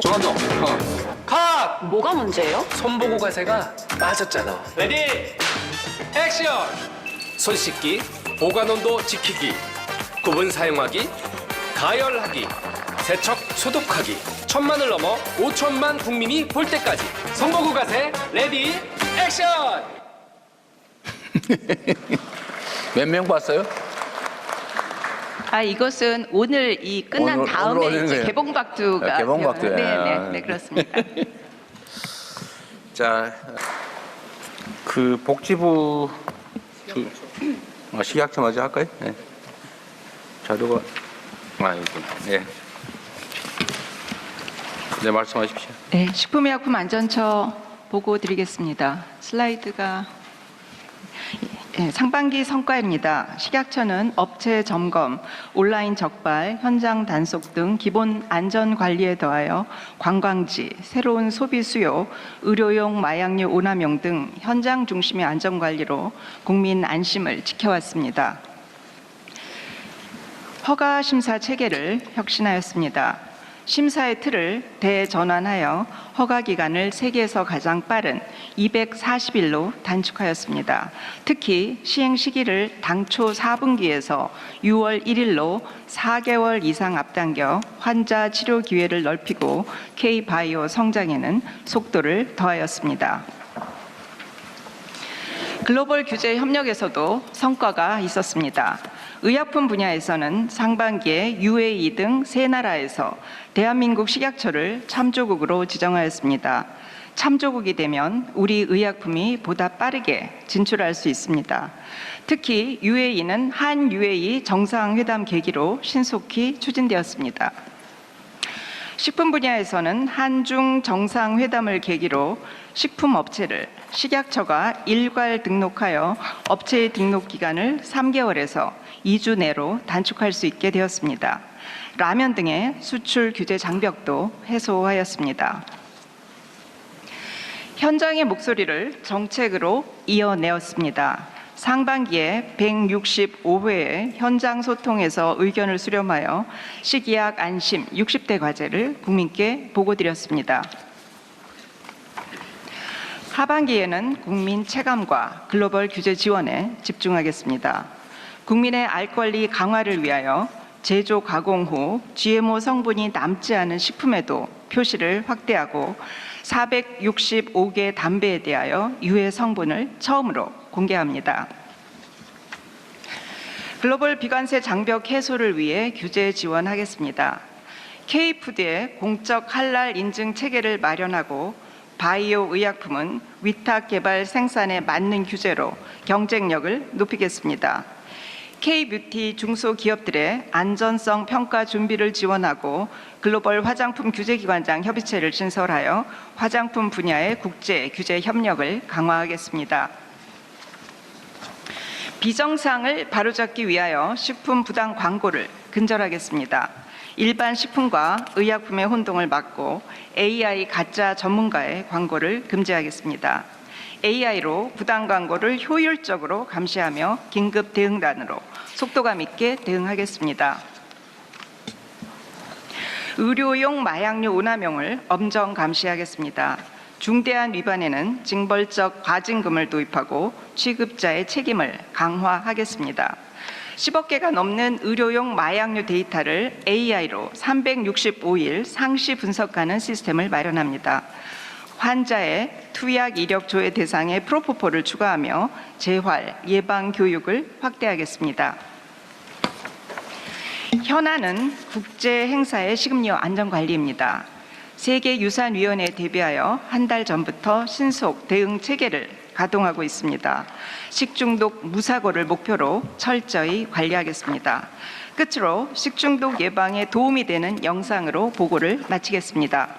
조감독, 컷! 뭐가 문제예요? 손보고 가세가 빠졌잖아. 레디 액션! 손 씻기, 보관 온도 지키기, 구분 사용하기, 가열하기, 세척 소독하기. 1000만을 넘어 5천만 국민이 볼 때까지. 손보고 가세 레디 액션! 몇 명 봤어요? 이것은 오늘 이 끝난 오늘 다음에 올리는 이제 거예요. 개봉박두가 개봉박두. 네, 그렇습니다. 자, 그 복지부 식약처 먼저 할까요? 네. 자료가 이거 네. 네, 말씀하십시오. 네, 식품의약품안전처 보고 드리겠습니다. 슬라이드가 상반기 성과입니다. 식약처는 업체 점검, 온라인 적발, 현장 단속 등 기본 안전 관리에 더하여 관광지, 새로운 소비 수요, 의료용 마약류 오남용 등 현장 중심의 안전 관리로 국민 안심을 지켜왔습니다. 허가 심사 체계를 혁신하였습니다. 심사의 틀을 대전환하여 허가 기간을 세계에서 가장 빠른 240일로 단축하였습니다. 특히 시행 시기를 당초 4분기에서 6월 1일로 4개월 이상 앞당겨 환자 치료 기회를 넓히고 K-바이오 성장에는 속도를 더하였습니다. 글로벌 규제 협력에서도 성과가 있었습니다. 의약품 분야에서는 상반기에 UAE 등 세 나라에서 대한민국 식약처를 참조국으로 지정하였습니다. 참조국이 되면 우리 의약품이 보다 빠르게 진출할 수 있습니다. 특히 UAE는 한 UAE 정상회담 계기로 신속히 추진되었습니다. 식품 분야에서는 한중 정상회담을 계기로 식품업체를 식약처가 일괄 등록하여 업체의 등록 기간을 3개월에서 2주 내로 단축할 수 있게 되었습니다. 라면 등의 수출 규제 장벽도 해소하였습니다. 현장의 목소리를 정책으로 이어내었습니다. 상반기에 165회의 현장 소통에서 의견을 수렴하여 식이약 안심 60대 과제를 국민께 보고드렸습니다. 하반기에는 국민 체감과 글로벌 규제 지원에 집중하겠습니다. 국민의 알 권리 강화를 위하여 제조 가공 후 GMO 성분이 남지 않은 식품에도 표시를 확대하고 465개 담배에 대하여 유해 성분을 처음으로 공개합니다. 글로벌 비관세 장벽 해소를 위해 규제 지원하겠습니다. K푸드의 공적 할랄 인증 체계를 마련하고 바이오 의약품은 위탁 개발 생산에 맞는 규제로 경쟁력을 높이겠습니다. K뷰티 중소기업들의 안전성 평가 준비를 지원하고 글로벌 화장품 규제기관장 협의체를 신설하여 화장품 분야의 국제 규제 협력을 강화하겠습니다. 비정상을 바로잡기 위하여 식품 부당 광고를 근절하겠습니다. 일반 식품과 의약품의 혼동을 막고 AI 가짜 전문가의 광고를 금지하겠습니다. AI로 부당 광고를 효율적으로 감시하며 긴급 대응단으로 속도감 있게 대응하겠습니다. 의료용 마약류 오남용을 엄정 감시하겠습니다. 중대한 위반에는 징벌적 과징금을 도입하고 취급자의 책임을 강화하겠습니다. 10억 개가 넘는 의료용 마약류 데이터를 AI로 365일 상시 분석하는 시스템을 마련합니다. 환자의 투약 이력 조회 대상에 프로포폴을 추가하며 재활, 예방 교육을 확대하겠습니다. 현안은 국제 행사의 식음료 안전 관리입니다. 세계유산위원회에 대비하여 한 달 전부터 신속 대응 체계를 가동하고 있습니다. 식중독 무사고를 목표로 철저히 관리하겠습니다. 끝으로 식중독 예방에 도움이 되는 영상으로 보고를 마치겠습니다.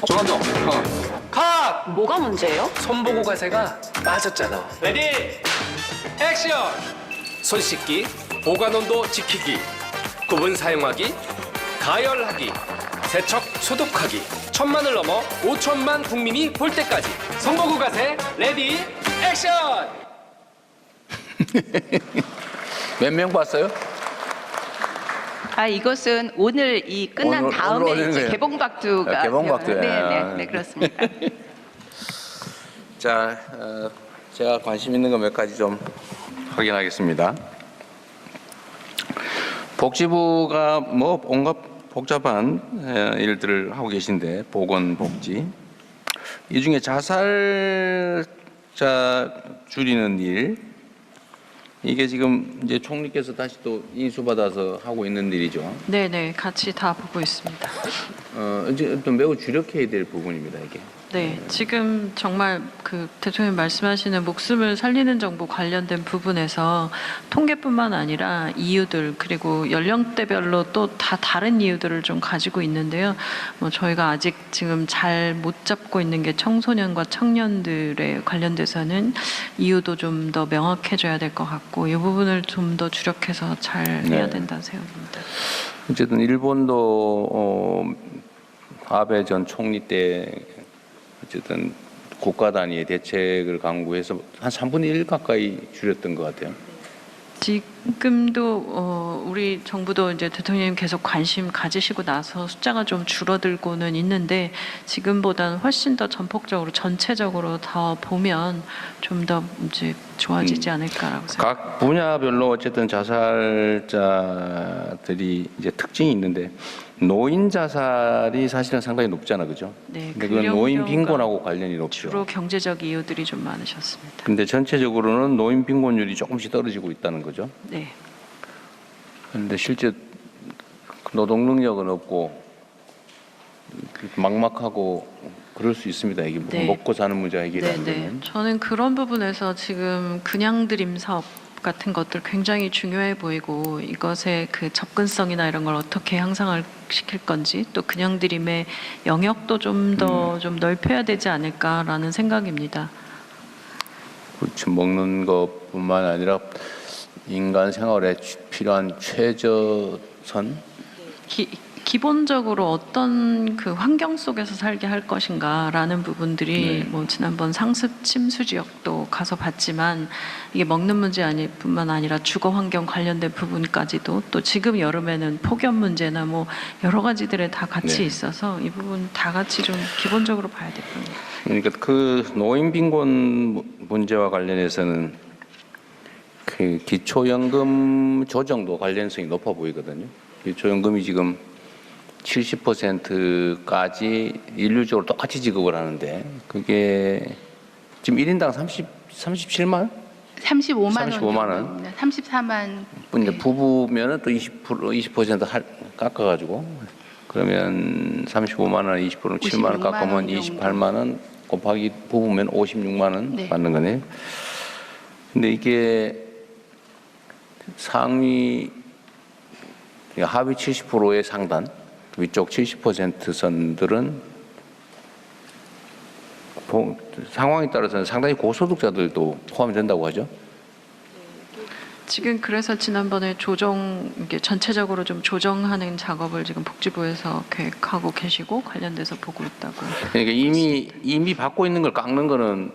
조감독, 컷! 뭐가 문제예요? 손보고 가세가 빠졌잖아. 레디 액션! 손 씻기, 보관 온도 지키기, 구분 사용하기, 가열하기, 세척 소독하기. 1000만을 넘어 5천만 국민이 볼 때까지. 손보고 가세 레디 액션! 몇 명 봤어요? 이것은 오늘 이 끝난 오늘 다음에 올리는 이제 거예요? 개봉박두가 개봉박두. 네, 그렇습니다. 자, 제가 관심 있는 거 몇 가지 좀 확인하겠습니다. 복지부가 뭐 온갖 복잡한 일들을 하고 계신데 보건복지 이 중에 자살자 줄이는 일 이게 지금 이제 총리께서 다시 또 인수받아서 하고 있는 일이죠. 네네, 같이 다 보고 있습니다. 이제 또 매우 주력해야 될 부분입니다 이게. 네, 지금 정말 그 대통령 말씀하시는 목숨을 살리는 정보 관련된 부분에서 통계뿐만 아니라 이유들 그리고 연령대별로 또 다 다른 이유들을 좀 가지고 있는데요. 뭐 저희가 아직 지금 잘 못 잡고 있는 게 청소년과 청년들에 관련돼서는 이유도 좀 더 명확해져야 될 것 같고 이 부분을 좀 더 주력해서 잘 해야 된다는 생각입니다. 어쨌든 일본도 아베 전 총리 때 어쨌든 국가 단위의 대책을 강구해서 한 3분의 1 가까이 줄였던 것 같아요. 지금도 우리 정부도 이제 대통령님 계속 관심 가지시고 나서 숫자가 좀 줄어들고는 있는데 지금보다는 훨씬 더 전폭적으로 전체적으로 더 보면 좀 더 이제 좋아지지 않을까라고 생각합니다. 각 분야별로 어쨌든 자살자들이 이제 특징이 있는데 노인 자살이 사실은 상당히 높잖아, 그죠? 네, 근데 그건 노인 빈곤하고 관련이 높죠. 주로 경제적 이유들이 좀 많으셨습니다. 근데 전체적으로는 노인 빈곤율이 조금씩 떨어지고 있다는 거죠. 네. 그런데 실제 노동 능력은 없고 막막하고 그럴 수 있습니다. 이게 네. 먹고 사는 문제가 해결이 네. 되면. 저는 그런 부분에서 지금 그냥드림 사업 같은 것들 굉장히 중요해 보이고 이것의 그 접근성이나 이런 걸 어떻게 향상을 시킬 건지 또 그냥드림의 영역도 좀 더 좀 넓혀야 되지 않을까라는 생각입니다. 그렇죠. 먹는 것뿐만 아니라 인간 생활에 필요한 최저선 기본적으로 어떤 그 환경 속에서 살게 할 것인가라는 부분들이 뭐 지난번 상습 침수 지역도 가서 봤지만 이게 먹는 문제 뿐만 아니라 주거 환경 관련된 부분까지도 또 지금 여름에는 폭염 문제나 뭐 여러 가지들에 다 같이 네. 있어서 이 부분 다 같이 좀 기본적으로 봐야 될 겁니다. 그러니까 그 노인 빈곤 문제와 관련해서는 그 기초연금 조정도 관련성이 높아 보이거든요. 기초연금이 지금 70%까지 일률적으로 똑같이 지급을 하는데 그게 지금 1인당 37만? 35만 원. 34만. 근데 부부면은 또 20% 깎아가지고 그러면 35만 원, 20%는 7만 원 56만 깎으면 원 정도. 28만 원 곱하기 부부면 56만 원 네. 받는 거네요. 근데 이게 상위 하위 70%의 상단 위쪽 70% 선들은 상황에 따라서는 상당히 고소득자들도 포함이 된다고 하죠. 지금 그래서 지난번에 이게 전체적으로 좀 조정하는 작업을 지금 복지부에서 계획하고 계시고 관련돼서 보고 있다고. 그러니까 이미 받고 있는 걸 깎는 거는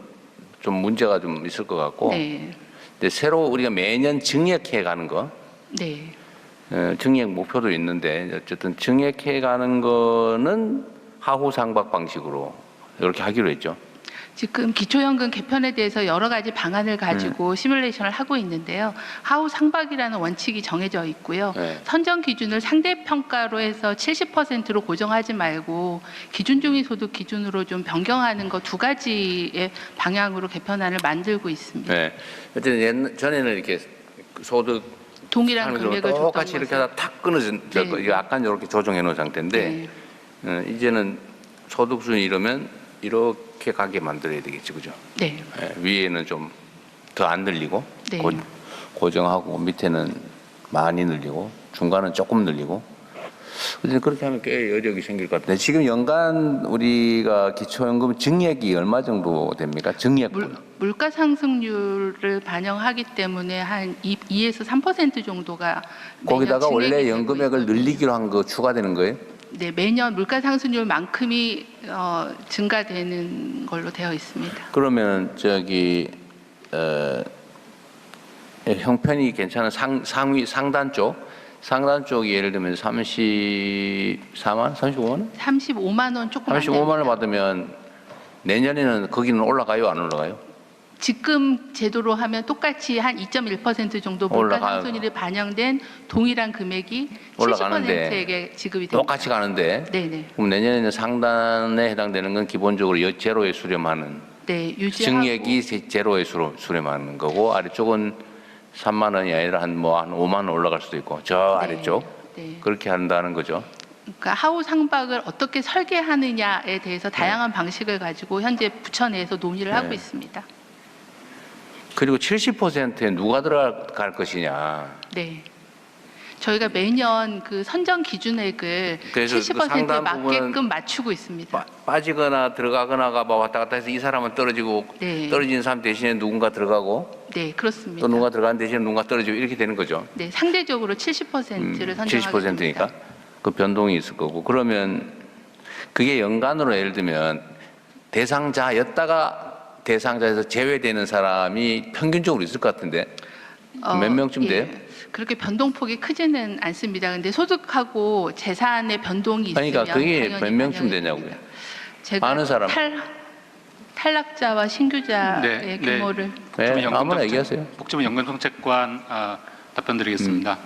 좀 문제가 좀 있을 것 같고. 네. 근데 새로 우리가 매년 증액해 가는 거. 네. 증액 목표도 있는데 어쨌든 증액해 가는 거는 하후 상박 방식으로 이렇게 하기로 했죠. 지금 기초연금 개편에 대해서 여러 가지 방안을 가지고 시뮬레이션을 하고 있는데요. 하우 상박이라는 원칙이 정해져 있고요. 네. 선정 기준을 상대평가로 해서 70%로 고정하지 말고 기준 중위 소득 기준으로 좀 변경하는 거 두 가지의 방향으로 개편안을 만들고 있습니다. 네. 어쨌든 전에는 이렇게 소득 동일한 금액을 줬던 똑같이 이렇게 것을. 하다 탁 끊어진 네. 약간 이렇게 조정해 놓은 상태인데 이제는 소득 수준이 이러면 이렇게 가게 만들어야 되겠지, 그죠? 네. 위에는 좀 더 안 늘리고 네. 고정하고 밑에는 많이 늘리고 중간은 조금 늘리고 그렇게 하면 꽤 여력이 생길 것 같은데 지금 연간 우리가 기초연금 증액이 얼마 정도 됩니까? 증액분. 물가 상승률을 반영하기 때문에 한 2에서 3% 정도가 거기다가 매년 원래 증액이 되고 연금액을 있거든요. 늘리기로 한 거 추가되는 거예요? 네, 매년 물가 상승률만큼이 증가되는 걸로 되어 있습니다. 그러면 형편이 괜찮은 상단 쪽 상단 쪽이 예를 들면 34만, 35만 원? 35만 원 조금 안 35만 원을 됩니다. 받으면 내년에는 거기는 올라가요, 안 올라가요? 지금 제도로 하면 똑같이 한 2.1% 정도 물가 올라가요. 상승률이 반영된 동일한 금액이 올라가는데 70%에게 지급이 됩니다. 똑같이 가는데 네네. 그럼 내년에는 상단에 해당되는 건 기본적으로 제로에 수렴하는 네, 유지하고 증액이 제로에 수렴하는 거고 아래쪽은 3만 원이 아니라 한 5만 원 올라갈 수도 있고 저 네, 아래쪽 네. 그렇게 한다는 거죠. 그러니까 하우 상박을 어떻게 설계하느냐에 대해서 다양한 방식을 가지고 현재 부처 내에서 논의를 하고 네. 있습니다. 그리고 70%에 누가 들어갈 것이냐. 네. 저희가 매년 그 선정 기준액을 그래서 그 70%에 상당 맞게끔 부분은 맞추고 있습니다. 빠지거나 들어가거나가 뭐 왔다 갔다 해서 이 사람은 떨어지고 네. 떨어진 사람 대신에 누군가 들어가고 네, 그렇습니다. 또 누가 들어가는 대신에 누군가 떨어지고 이렇게 되는 거죠. 네, 상대적으로 70%를 선정하게 70%니까 됩니다. 그 변동이 있을 거고 그러면 그게 연간으로 예를 들면 대상자였다가 대상자에서 제외되는 사람이 평균적으로 있을 것 같은데 몇 명쯤 돼요? 그렇게 변동폭이 크지는 않습니다. 근데 소득하고 재산의 변동이 있으면 그러니까 그게 당연히 몇 명쯤 반영이 되냐고요? 됩니다. 제가 많은 사람. 탈락자와 신규자의 네, 네. 규모를 네, 아무나 얘기하세요. 복지부 연금정책관 답변드리겠습니다.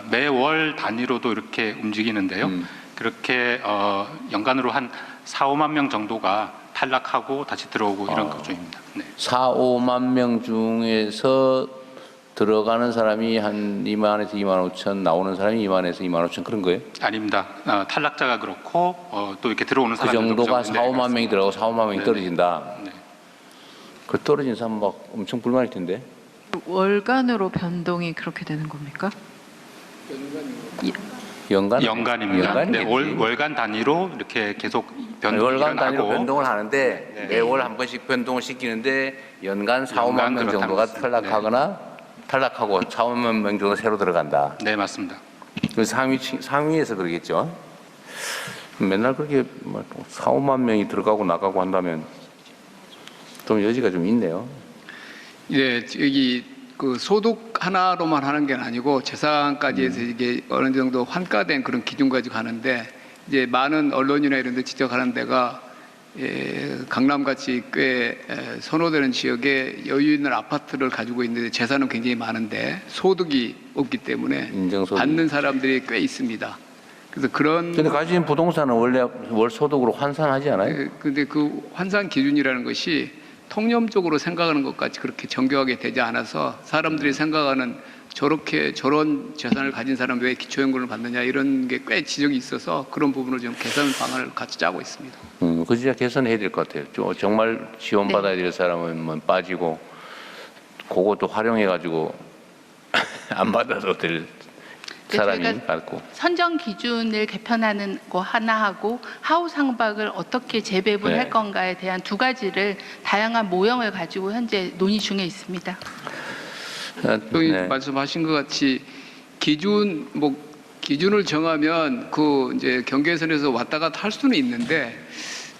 매월 단위로도 이렇게 움직이는데요. 그렇게 연간으로 한 4, 5만 명 정도가 탈락하고 다시 들어오고 이런 구조입니다. 네. 4, 5만 명 중에서 들어가는 사람이 한 2만에서 2만 5천 나오는 사람이 2만에서 2만 5천 그런 거예요? 아닙니다. 탈락자가 그렇고 또 이렇게 들어오는 그 사람들도 정도가 그렇죠. 4, 네, 5만 명이 맞습니다. 들어가고 4, 5만 명이 네. 떨어진다. 네. 그 떨어진 사람 막 엄청 불만일 텐데. 월간으로 변동이 그렇게 되는 겁니까? 연간? 연간입니다. 네, 연간이겠지. 월간 단위로 이렇게 계속 변동이 월간 단위로 일어나고 변동을 하는데 네. 매월 한 번씩 변동을 시키는데 연간 4, 5만 연간 명 그렇다는 정도가 것입니다. 탈락하거나 탈락하고 4, 5만 명 정도 새로 들어간다. 네, 맞습니다. 그 상위에서 그러겠죠. 맨날 그렇게 4, 5만 명이 들어가고 나가고 한다면 좀 여지가 좀 있네요. 예, 여기 그 소득 하나로만 하는 게 아니고 재산까지 해서 이게 어느 정도 환가된 그런 기준 가지고 하는데 이제 많은 언론이나 이런 데 지적하는 데가 강남같이 꽤 선호되는 지역에 여유 있는 아파트를 가지고 있는데 재산은 굉장히 많은데 소득이 없기 때문에 인정소득. 받는 사람들이 꽤 있습니다. 그래서 그런 근데 가진 부동산은 원래 월 소득으로 환산하지 않아요? 근데 그 환산 기준이라는 것이 통념적으로 생각하는 것까지 그렇게 정교하게 되지 않아서 사람들이 생각하는 저런 재산을 가진 사람 왜 기초연금을 받느냐 이런 게 꽤 지적이 있어서 그런 부분을 좀 개선 방안을 같이 짜고 있습니다. 그 진짜 개선해야 될 것 같아요. 정말 지원받아야 될 사람은 뭐 빠지고 그것도 활용해가지고 안 받아도 될 사람이 저희가 받고. 선정 기준을 개편하는 거 하나 하고 하우 상박을 어떻게 재배분할 네. 건가에 대한 두 가지를 다양한 모형을 가지고 현재 논의 중에 있습니다. 여기 네. 말씀하신 것 같이 기준을 정하면 그 이제 경계선에서 왔다 갔다 할 수는 있는데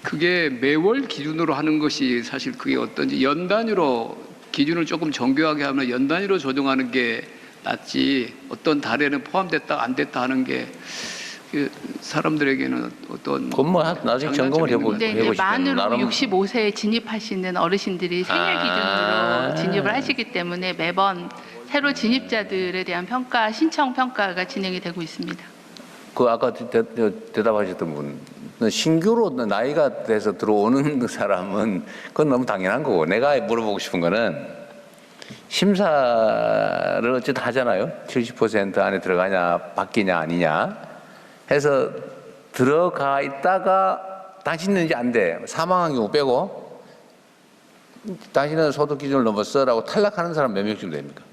그게 매월 기준으로 하는 것이 사실 그게 어떤지 연 단위로 기준을 조금 정교하게 하면 연 단위로 조정하는 게 낫지 어떤 달에는 포함됐다 안 됐다 하는 게 사람들에게는 어떤 그건 뭐 나중에 점검을 근데 이제 해보시면 만으로 나름 65세에 진입하시는 어르신들이 생일 기준으로 진입을 하시기 때문에 매번 새로 진입자들에 대한 평가, 신청 평가가 진행이 되고 있습니다. 그 아까 대답하셨던 분 신규로 나이가 돼서 들어오는 사람은 그건 너무 당연한 거고 내가 물어보고 싶은 거는 심사를 어쨌든 하잖아요. 70% 안에 들어가냐 바뀌냐 아니냐 해서 들어가 있다가 당신은 이제 안 돼. 사망한 경우 빼고 당신은 소득 기준을 넘었어라고 탈락하는 사람 몇 명쯤 됩니까?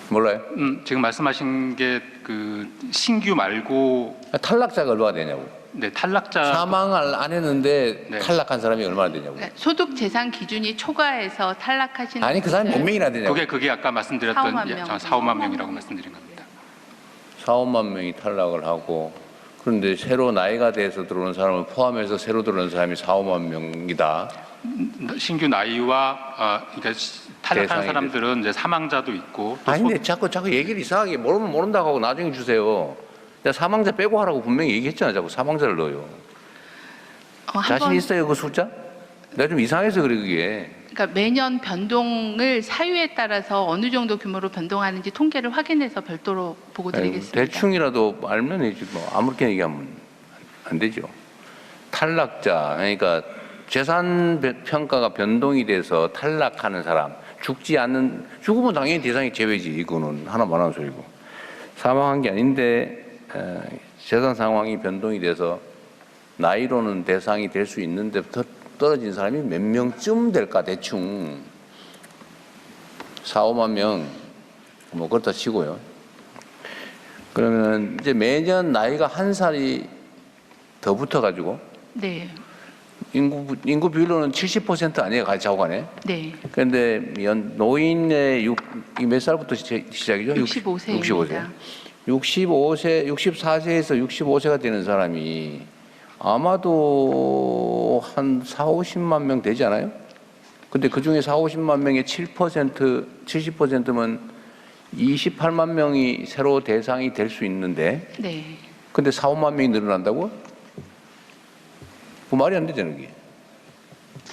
몰라요? 지금 말씀하신 게 그 신규 말고 탈락자가 얼마나 되냐고. 네, 탈락자 사망을 안 했는데 네. 탈락한 사람이 얼마나 되냐고. 소득 재산 기준이 초과해서 탈락하시는 아니 그 사람이 몇 명이나 되냐고. 그게 아까 말씀드렸던 4, 5만 명. 4, 5만 명이라고 말씀드린 겁니다. 4, 5만 명이 탈락을 하고 그런데 새로 나이가 돼서 들어오는 사람을 포함해서 새로 들어오는 사람이 4, 5만 명이다. 신규 나이와 그러니까 탈락한 대상이 사람들은 이제 사망자도 있고 또 아니 근데 자꾸 얘기를 이상하게 모르면 모른다고 하고 나중에 주세요. 내가 사망자 빼고 하라고 분명히 얘기했잖아. 자꾸 사망자를 넣어요. 자신 있어요 그 숫자? 내가 좀 이상해서 그래 그게. 그러니까 매년 변동을 사유에 따라서 어느 정도 규모로 변동하는지 통계를 확인해서 별도로 보고드리겠습니다. 대충이라도 알면 되지 뭐 아무렇게 얘기하면 안 되죠. 탈락자 그러니까 재산 평가가 변동이 돼서 탈락하는 사람, 죽으면 당연히 대상이 제외지. 이거는 하나 말하는 소리고. 사망한 게 아닌데 재산 상황이 변동이 돼서 나이로는 대상이 될 수 있는데 더 떨어진 사람이 몇 명쯤 될까 대충 4, 5만 명 뭐 그렇다 치고요. 그러면 이제 매년 나이가 한 살이 더 붙어가지고 네. 인구 비율로는 70% 아니에요 가자고가네. 네. 그런데 노인의 몇 살부터 시작이죠? 65세입니다. 64세에서 65세가 되는 사람이 아마도 한 4, 50만 명 되지 않아요? 근데 그 중에 4, 50만 명의 70%면 28만 명이 새로 대상이 될 수 있는데 네. 근데 4, 5만 명이 늘어난다고? 그 말이 안 되잖아요, 그게.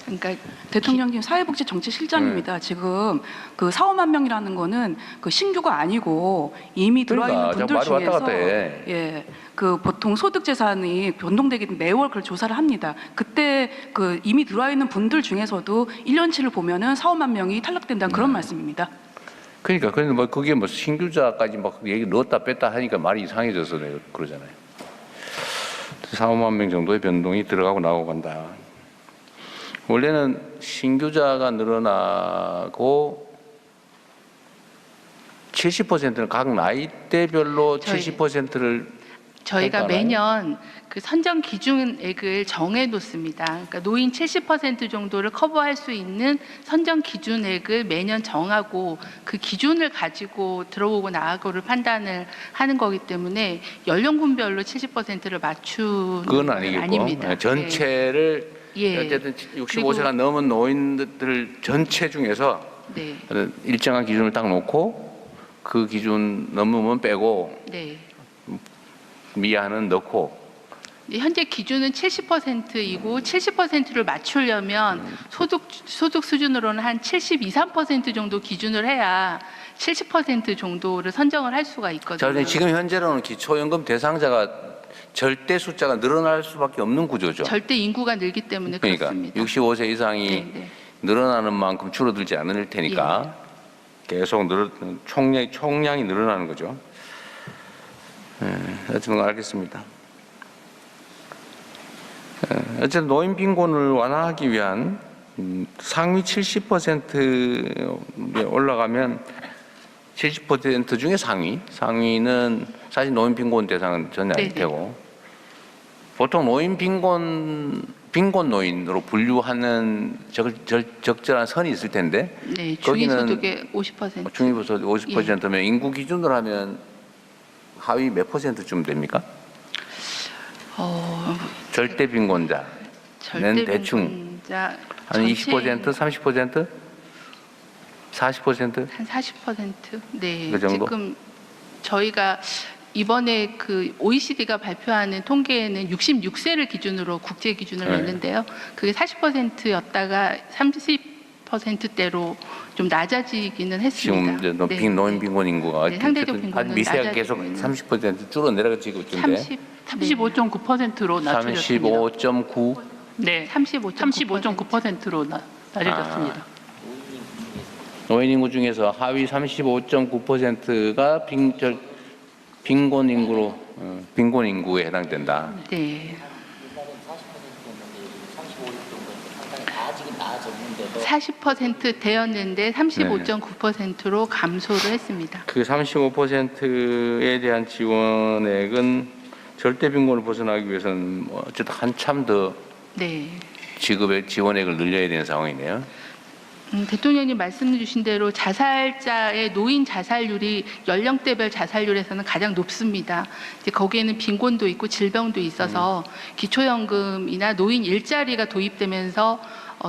그러니까 대통령님 사회복지정책실장입니다. 지금 그 4, 5만 명이라는 거는 그 신규가 아니고 이미 들어와 있는 그러니까, 분들 말이 왔다 중에서 갔다 해. 예, 그 보통 소득 재산이 변동되기 매월 그걸 조사를 합니다. 그때 그 이미 들어와 있는 분들 중에서도 1년치를 보면은 4, 5만 명이 탈락된다는 그런 말씀입니다. 그러니까 뭐 그게 뭐 신규자까지 막 얘기 넣었다 뺐다 하니까 말이 이상해져서 내가 그러잖아요. 4, 5만 명 정도의 변동이 들어가고 나오고 간다. 원래는 신규자가 늘어나고 70%는 각 나이대별로 70%를 저희가 매년 그 선정 기준액을 정해 놓습니다. 그러니까 노인 70% 정도를 커버할 수 있는 선정 기준액을 매년 정하고 그 기준을 가지고 들어오고 나가고를 판단을 하는 거기 때문에 연령군별로 70%를 맞추는 그건 건 아니겠고 아닙니다. 전체를 예. 어쨌든 65세가 넘은 노인들 전체 중에서 네. 일정한 기준을 딱 놓고 그 기준 넘으면 빼고 네. 미아는 넣고 현재 기준은 70%이고 70%를 맞추려면 소득 수준으로는 한 72, 3% 정도 기준을 해야 70% 정도를 선정을 할 수가 있거든요. 자, 지금 현재로는 기초연금 대상자가 절대 숫자가 늘어날 수밖에 없는 구조죠. 절대 인구가 늘기 때문에 그러니까 그렇습니다. 65세 이상이 네. 늘어나는 만큼 줄어들지 않을 테니까 계속 총량이 늘어나는 거죠. 어쨌든 알겠습니다. 어쨌든 노인 빈곤을 완화하기 위한 상위 70%에 올라가면 70% 중에 상위는 사실 노인 빈곤 대상은 전혀 아닐 네네. 테고 보통 노인 빈곤 노인으로 분류하는 적절한 선이 있을 텐데 네, 거기는 중위소득의 50%. 중위소득 50%면 인구 기준으로 하면 하위 몇 %쯤 됩니까? 절대 빈곤자. 절대 대충 빈곤자 한 20%, 30%, 40%? 한 40%. 네. 그 정도? 지금 저희가 이번에 그 OECD가 발표하는 통계에는 66세를 기준으로 국제 기준을 네. 냈는데요. 그게 40%였다가 30%대로 좀 낮아지기는 했습니다. 지금 이제 네. 노인 빈곤 인구가 네, 상대적 어쨌든 빈곤은 아주 미세하게 계속 낮아지고 있는. 30% 줄어 내려가지고 있던데 35.9%로 낮춰졌습니다. 35.9 네, 35.9%로 낮아졌습니다. 노인 인구 중에서 하위 35.9%가 빈곤 인구에 해당된다. 네. 40% 되었는데 35.9%로 감소를 했습니다. 그 35%에 대한 지원액은 절대 빈곤을 벗어나기 위해서는 뭐 어쨌든 한참 더 네. 지급의 지원액을 늘려야 되는 상황이네요. 대통령님 말씀 주신 대로 자살자의 노인 자살률이 연령대별 자살률에서는 가장 높습니다. 이제 거기에는 빈곤도 있고 질병도 있어서 기초연금이나 노인 일자리가 도입되면서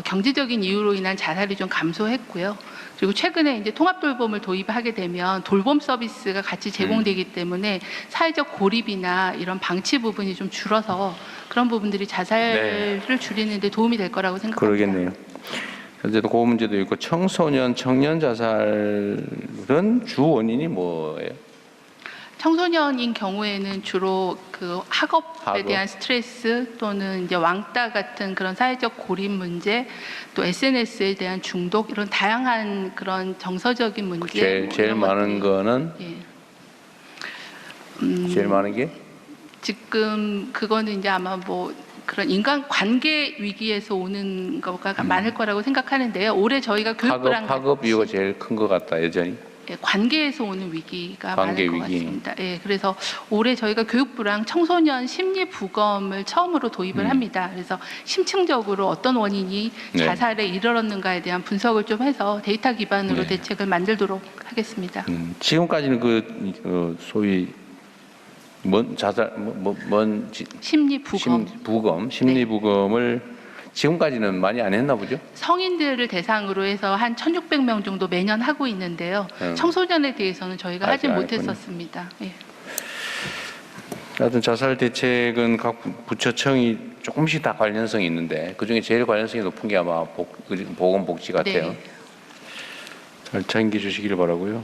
경제적인 이유로 인한 자살이 좀 감소했고요. 그리고 최근에 이제 통합 돌봄을 도입하게 되면 돌봄 서비스가 같이 제공되기 때문에 사회적 고립이나 이런 방치 부분이 좀 줄어서 그런 부분들이 자살을 줄이는 데 도움이 될 거라고 생각합니다. 그러겠네요. 현재도 그 문제도 있고 청소년, 청년 자살은 주 원인이 뭐예요? 청소년인 경우에는 주로 그 학업에 대한 스트레스 또는 이제 왕따 같은 그런 사회적 고립 문제, 또 SNS에 대한 중독 이런 다양한 그런 정서적인 문제. 제일 많은 거는 예. 제일 많은 게 지금 그거는 이제 아마 뭐 그런 인간 관계 위기에서 오는 거가 많을 거라고 생각하는데요. 올해 저희가 교육부랑 학업 이유가 제일 큰 것 같다 여전히. 예, 관계에서 오는 위기가 관계 많을 것 위기. 같습니다. 예, 그래서 올해 저희가 교육부랑 청소년 심리 부검을 처음으로 도입을 합니다. 그래서 심층적으로 어떤 원인이 네. 자살에 이르렀는가에 대한 분석을 좀 해서 데이터 기반으로 네. 대책을 만들도록 하겠습니다. 지금까지는 그 소위 뭔 자살 뭔 심리 부검. 심리 부검을 지금까지는 많이 안 했나 보죠? 성인들을 대상으로 해서 한 1,600명 정도 매년 하고 있는데요. 청소년에 대해서는 저희가 하지 아직 안 못했었습니다. 예. 하여튼 자살 대책은 각 부처청이 조금씩 다 관련성이 있는데 그중에 제일 관련성이 높은 게 아마 보건복지 같아요. 네. 잘 챙겨 주시기를 바라고요.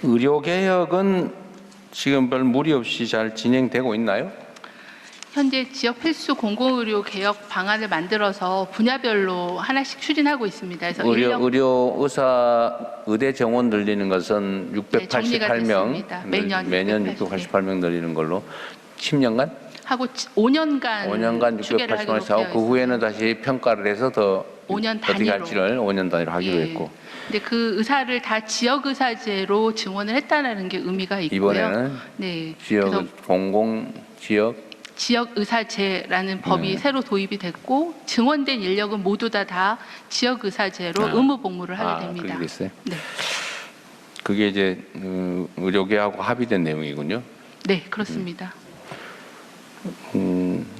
의료개혁은 지금 별 무리 없이 잘 진행되고 있나요? 현재 지역 필수 공공의료 개혁 방안을 만들어서 분야별로 하나씩 추진하고 있습니다. 그래서 의대 정원 늘리는 것은 네, 정리가 688명 됐습니다. 매년 688명 늘리는 걸로 10년간 하고 5년간 688명 하고 그 후에는 다시 평가를 해서 더 5년 어떻게 단위로. 할지를 5년 단위로 하기로 예. 했고 근데 그 의사를 다 지역 의사제로 증원을 했다는 게 의미가 있고요. 이번에는 네. 지역 그래서 공공 지역 의사제라는 법이 새로 도입이 됐고 증원된 인력은 모두 다 지역 의사제로 의무 복무를 하게 됩니다. 그게 됐어요. 네. 그게 이제 의료계하고 합의된 내용이군요. 네, 그렇습니다.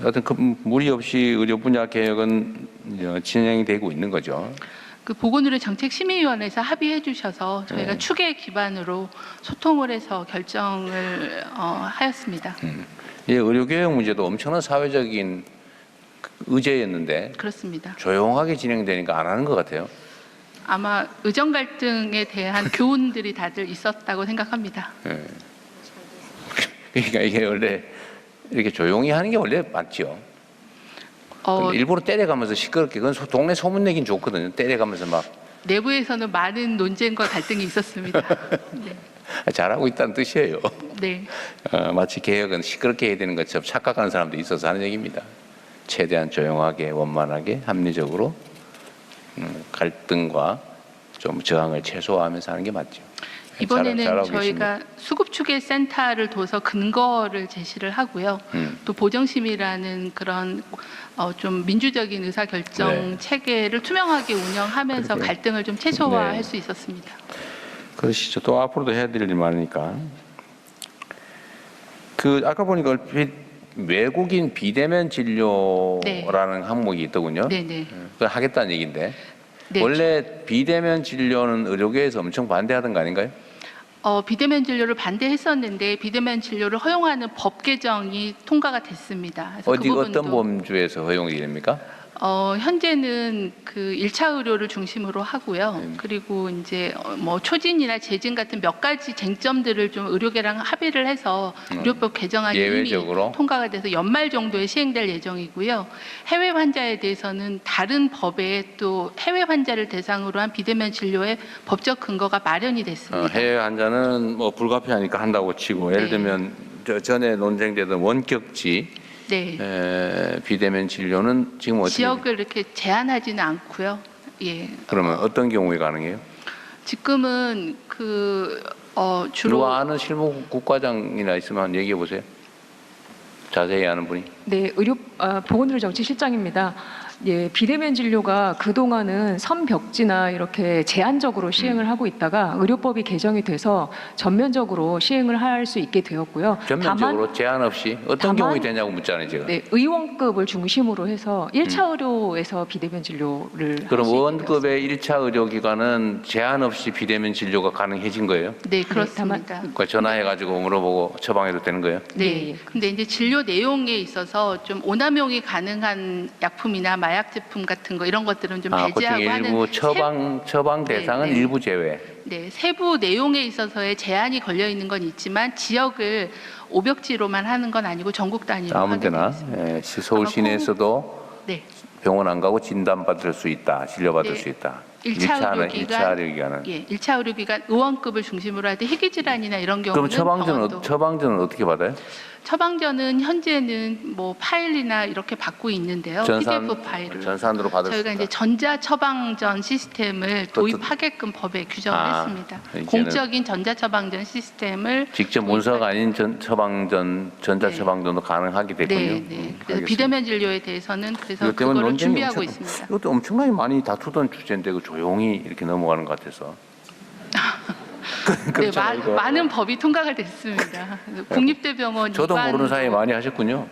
하여튼 그 무리 없이 의료 분야 개혁은 진행이 되고 있는 거죠. 그 보건의료 정책심의위원회에서 합의해 주셔서 저희가 추계 기반으로 소통을 해서 결정을 하였습니다. 예, 의료개혁 문제도 엄청난 사회적인 의제였는데 그렇습니다. 조용하게 진행되니까 안 하는 것 같아요. 아마 의정 갈등에 대한 교훈들이 다들 있었다고 생각합니다. 예. 그러니까 이게 원래 이렇게 조용히 하는 게 원래 맞죠. 근데 일부러 때려가면서 시끄럽게 그건 동네 소문내긴 좋거든요. 때려가면서 막 내부에서는 많은 논쟁과 갈등이 있었습니다. 네. 잘하고 있다는 뜻이에요. 네. 마치 개혁은 시끄럽게 해야 되는 것처럼 착각하는 사람도 있어서 하는 얘기입니다. 최대한 조용하게 원만하게 합리적으로 갈등과 좀 저항을 최소화하면서 하는 게 맞죠. 이번에는 잘하고 저희가 계십니다. 수급추계 센터를 둬서 근거를 제시를 하고요. 또 보정심이라는 그런 좀 민주적인 의사결정 네. 체계를 투명하게 운영하면서 그러게요. 갈등을 좀 최소화할 네. 수 있었습니다. 그러시죠. 또 앞으로도 해야 될 일이 많으니까. 그 아까 보니까 얼핏 외국인 비대면 진료라는 항목이 있더군요. 네네. 그걸 하겠다는 얘기인데 네. 원래 비대면 진료는 의료계에서 엄청 반대하던 거 아닌가요? 비대면 진료를 반대했었는데 비대면 진료를 허용하는 법 개정이 통과가 됐습니다. 그래서 그 부분도 어떤 범주에서 허용이 됩니까? 현재는 그 1차 의료를 중심으로 하고요. 그리고 이제 뭐 초진이나 재진 같은 몇 가지 쟁점들을 좀 의료계랑 합의를 해서 의료법 개정안이 예외적으로? 이미 통과가 돼서 연말 정도에 시행될 예정이고요. 해외 환자에 대해서는 다른 법에 또 해외 환자를 대상으로 한 비대면 진료의 법적 근거가 마련이 됐습니다. 해외 환자는 뭐 불가피하니까 한다고 치고 예를 네. 들면 전에 논쟁되던 원격지 네. 비대면 진료는 지금 어떻게 지역을 이렇게 제한하지는 않고요. 예. 그러면 어떤 경우에 가능해요? 지금은 그 주로 누가 아는 실무국과장이나 있으면 한번 얘기해 보세요. 자세히 아는 분이. 네, 보건의료 정책실장입니다. 예, 비대면 진료가 그동안은 선벽지나 이렇게 제한적으로 시행을 하고 있다가 의료법이 개정이 돼서 전면적으로 시행을 할 수 있게 되었고요. 전면적으로 제한 없이 어떤 경우에 되냐고 묻잖아요, 제가. 네, 의원급을 중심으로 해서 1차 의료에서 비대면 진료를 그럼 할수 있게 의원급의 1차 의료기관은 제한 없이 비대면 진료가 가능해진 거예요? 네, 그렇습니다. 그러니까 전화해가지고 물어보고 처방해도 되는 거예요? 네. 근데 이제 진료 내용에 있어서 좀 오남용이 가능한 약품이나 마약 제품 같은 거 이런 것들은 좀 그중 배제하고 하는 일부 처방 대상은 네, 네. 일부 제외. 네, 세부 내용에 있어서의 제한이 걸려 있는 건 있지만 지역을 오벽지로만 하는 건 아니고 전국 단위로 아무 하게 데나 되어 있습니다. 서울 시내에서도 네. 병원 안 가고 진단받을 수 있다, 진료받을 네. 수 있다. 1차 의료기관, 의료기관은. 예, 1차 의료기관 의원급을 중심으로 할 때 희귀질환이나 이런 그럼 경우는 병원도 처방전은 어떻게 받아요? 처방전은 현재는 뭐 파일이나 이렇게 받고 있는데요. PDF 파일을 전산으로 받을 수 저희가 있다. 이제 전자 처방전 시스템을 도입하게끔 법에 규정을 했습니다. 이제는 공적인 전자 처방전 시스템을 직접 문서가 아닌 전자 처방전도 가능하게 됐군요. 네, 네. 그래서 알겠습니다. 비대면 진료에 대해서는 그래서 이것 때문에 그거를 논쟁이 준비하고 엄청- 있습니다. 이것도 엄청나게 많이 다투던 주제인데 그 조용히 이렇게 넘어가는 것 같아서. 네, 그렇잖아요, 이거. 많은 법이 통과가 됐습니다. 그래서 국립대병원 저도 입안도- 모르는 사이에 많이 하셨군요.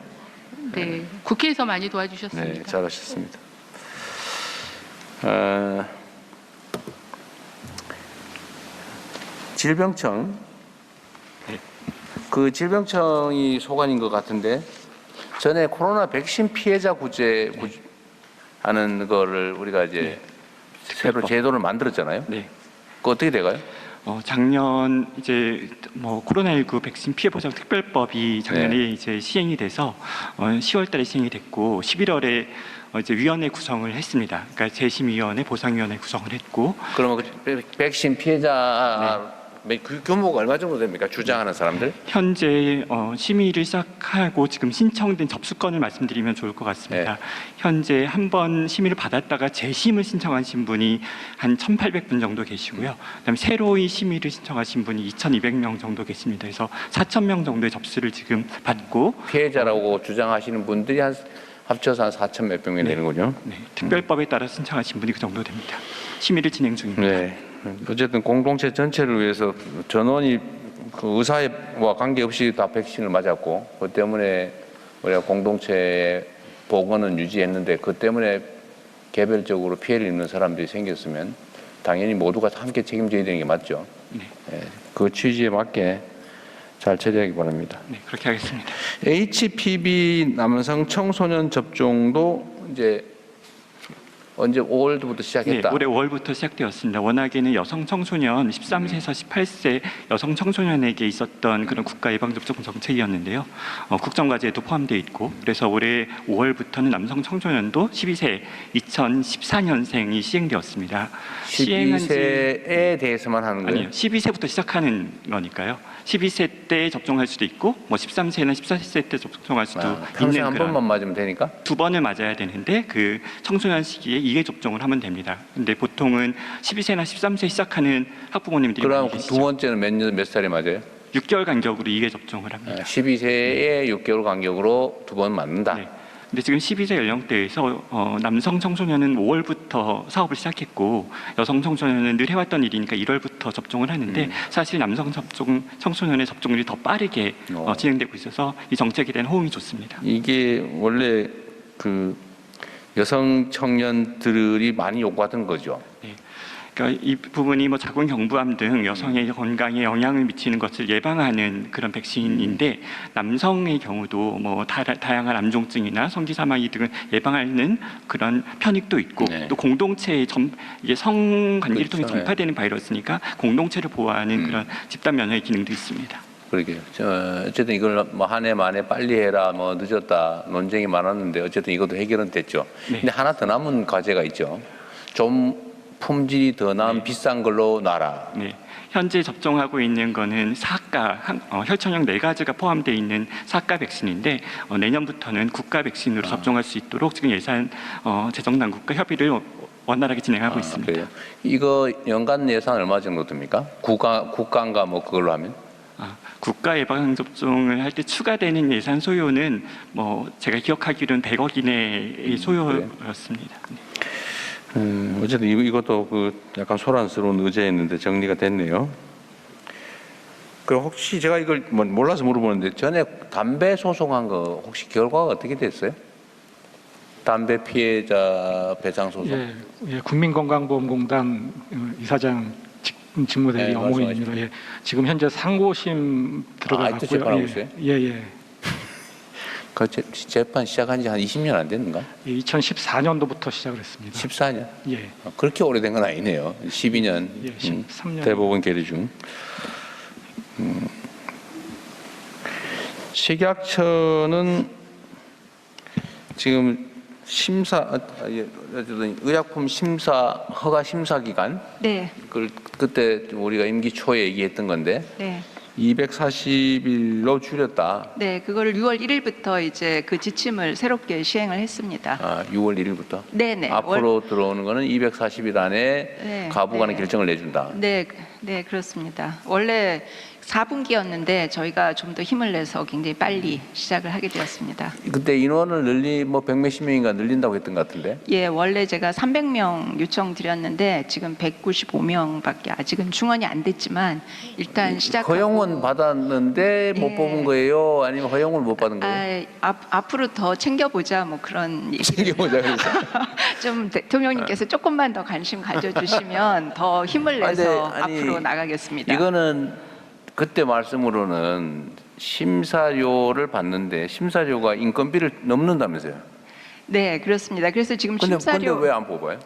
네, 국회에서 많이 도와주셨습니다. 네, 잘하셨습니다. 질병청. 그 질병청이 소관인 것 같은데 전에 코로나 백신 피해자 하는 거를 우리가 이제 새로 제도를 만들었잖아요. 네. 그거 어떻게 돼가요? 작년 이제 뭐 코로나19 백신 피해 보상 특별법이 작년에 네. 이제 시행이 돼서 10월달에 시행이 됐고 11월에 이제 위원회 구성을 했습니다. 그러니까 재심위원회, 보상위원회 구성을 했고. 그러면 그 백신 피해자 규모가 얼마 정도 됩니까? 주장하는 사람들? 현재 심의를 시작하고 지금 신청된 접수건을 말씀드리면 좋을 것 같습니다. 네. 현재 한 번 심의를 받았다가 재심을 신청하신 분이 한 1,800분 정도 계시고요. 그다음에 새로이 심의를 신청하신 분이 2,200명 정도 계십니다. 그래서 4,000명 정도의 접수를 지금 받고 피해자라고 주장하시는 분들이 합쳐서 한 4천 몇백 명이 되는군요. 네, 특별법에 따라 신청하신 분이 그 정도 됩니다. 심의를 진행 중입니다. 네. 어쨌든 공동체 전체를 위해서 전원이 그 의사와 관계없이 다 백신을 맞았고 그 때문에 우리가 공동체의 보건은 유지했는데 그 때문에 개별적으로 피해를 입는 사람들이 생겼으면 당연히 모두가 함께 책임져야 되는 게 맞죠. 네. 네. 그 취지에 맞게 잘 처리하기 바랍니다. 네, 그렇게 하겠습니다. HPV 남성 청소년 접종도 이제 언제 5월부터 시작했다. 네, 올해 5월부터 시작되었습니다. 워낙에는 여성 청소년 13세에서 18세 여성 청소년에게 있었던 그런 국가 예방접종 정책이었는데요. 국정과제에도 포함되어 있고 그래서 올해 5월부터는 남성 청소년도 12세 2014년생이 시행되었습니다. 12세에 대해서만 하는 거예요? 아니요. 12세부터 시작하는 거니까요. 12세 때 접종할 수도 있고 뭐 13세나 14세 때 접종할 수도 평생 있는 한 번만 맞으면 되니까? 2번을 맞아야 되는데 그 청소년 시기에 2회 접종을 하면 됩니다. 근데 보통은 12세나 13세 시작하는 학부모님들이 그럼 많이 계시죠. 두 번째는 몇 살에 맞아요? 6개월 간격으로 2회 접종을 합니다. 12세에 6개월 간격으로 2번 맞는다. 네. 근데 지금 12세 연령대에서 남성 청소년은 5월부터 사업을 시작했고 여성 청소년은 늘 해왔던 일이니까 1월부터 접종을 하는데 사실 남성 청소년의 접종률이 더 빠르게 진행되고 있어서 이 정책에 대한 호응이 좋습니다. 이게 원래 그 여성 청년들이 많이 요구하던 거죠. 네. 그러니까 이 부분이 뭐 자궁경부암 등 여성의 건강에 영향을 미치는 것을 예방하는 그런 백신인데 남성의 경우도 뭐 다양한 암종증이나 성기 사망이 등을 예방하는 그런 편익도 있고 또 공동체에 이게 성관계를 통해 전파되는 바이러스니까 공동체를 보호하는 그런 집단 면역의 기능도 있습니다. 그러게요. 어쨌든 이걸 뭐 한 해 만에 빨리 해라, 뭐 늦었다 논쟁이 많았는데 어쨌든 이것도 해결은 됐죠. 네. 근데 하나 더 남은 과제가 있죠. 좀 품질이 더 나은 비싼 걸로 놔라. 네. 현재 접종하고 있는 거는 사가 혈청형 4가지가 포함되어 있는 사가 백신인데 내년부터는 국가 백신으로 접종할 수 있도록 지금 예산 재정 당국과 협의를 원활하게 진행하고 있습니다. 그래요? 이거 연간 예산 얼마 정도 듭니까? 국가인가 뭐 그걸로 하면? 국가 예방 접종을 할 때 추가되는 예산 소요는 뭐 제가 기억하기로는 100억 이내의 소요였습니다. 어쨌든 이것도 그 약간 소란스러운 의제였는데 정리가 됐네요. 그럼 혹시 제가 이걸 몰라서 물어보는데 전에 담배 소송한 거 혹시 결과가 어떻게 됐어요? 담배 피해자 배상 소송? 예, 국민건강보험공단 이사장 직무대리 어머니입니다. 예, 지금 현재 상고심 들어가고요. 재판하고 있어요? 예. 그 재판 시작한 지 한 20년 안 됐는가? 2014년도부터 시작을 했습니다. 14년? 예. 그렇게 오래된 건 아니네요. 12년. 예, 13년. 대법원 계류 중. 식약처는 지금 의약품 심사 허가 심사 기간. 네. 그때 우리가 임기 초에 얘기했던 건데. 네. 240일로 줄였다. 네, 그거를 6월 1일부터 이제 그 지침을 새롭게 시행을 했습니다. 6월 1일부터? 네네. 앞으로 들어오는 거는 240일 안에 가부간의 결정을 내준다. 네, 그렇습니다. 원래 4분기였는데 저희가 좀 더 힘을 내서 굉장히 빨리 시작을 하게 되었습니다. 그때 인원을 뭐 100몇십 명인가 늘린다고 했던 것 같은데? 예, 원래 제가 300명 요청 드렸는데 지금 195명밖에 아직은 중원이 안 됐지만 일단 시작하고. 허용은 받았는데 못 뽑은 거예요? 아니면 허용을 못 받은 거예요? 앞으로 더 챙겨보자 뭐 그런 얘기. 챙겨보자 그래서. 좀 대통령님께서 조금만 더 관심 가져주시면 더 힘을 내서 앞으로 나가겠습니다. 이거는 그때 말씀으로는 심사료를 받는데 심사료가 인건비를 넘는다면서요? 네, 그렇습니다. 그래서 지금 근데 심사료 왜 안 뽑아요?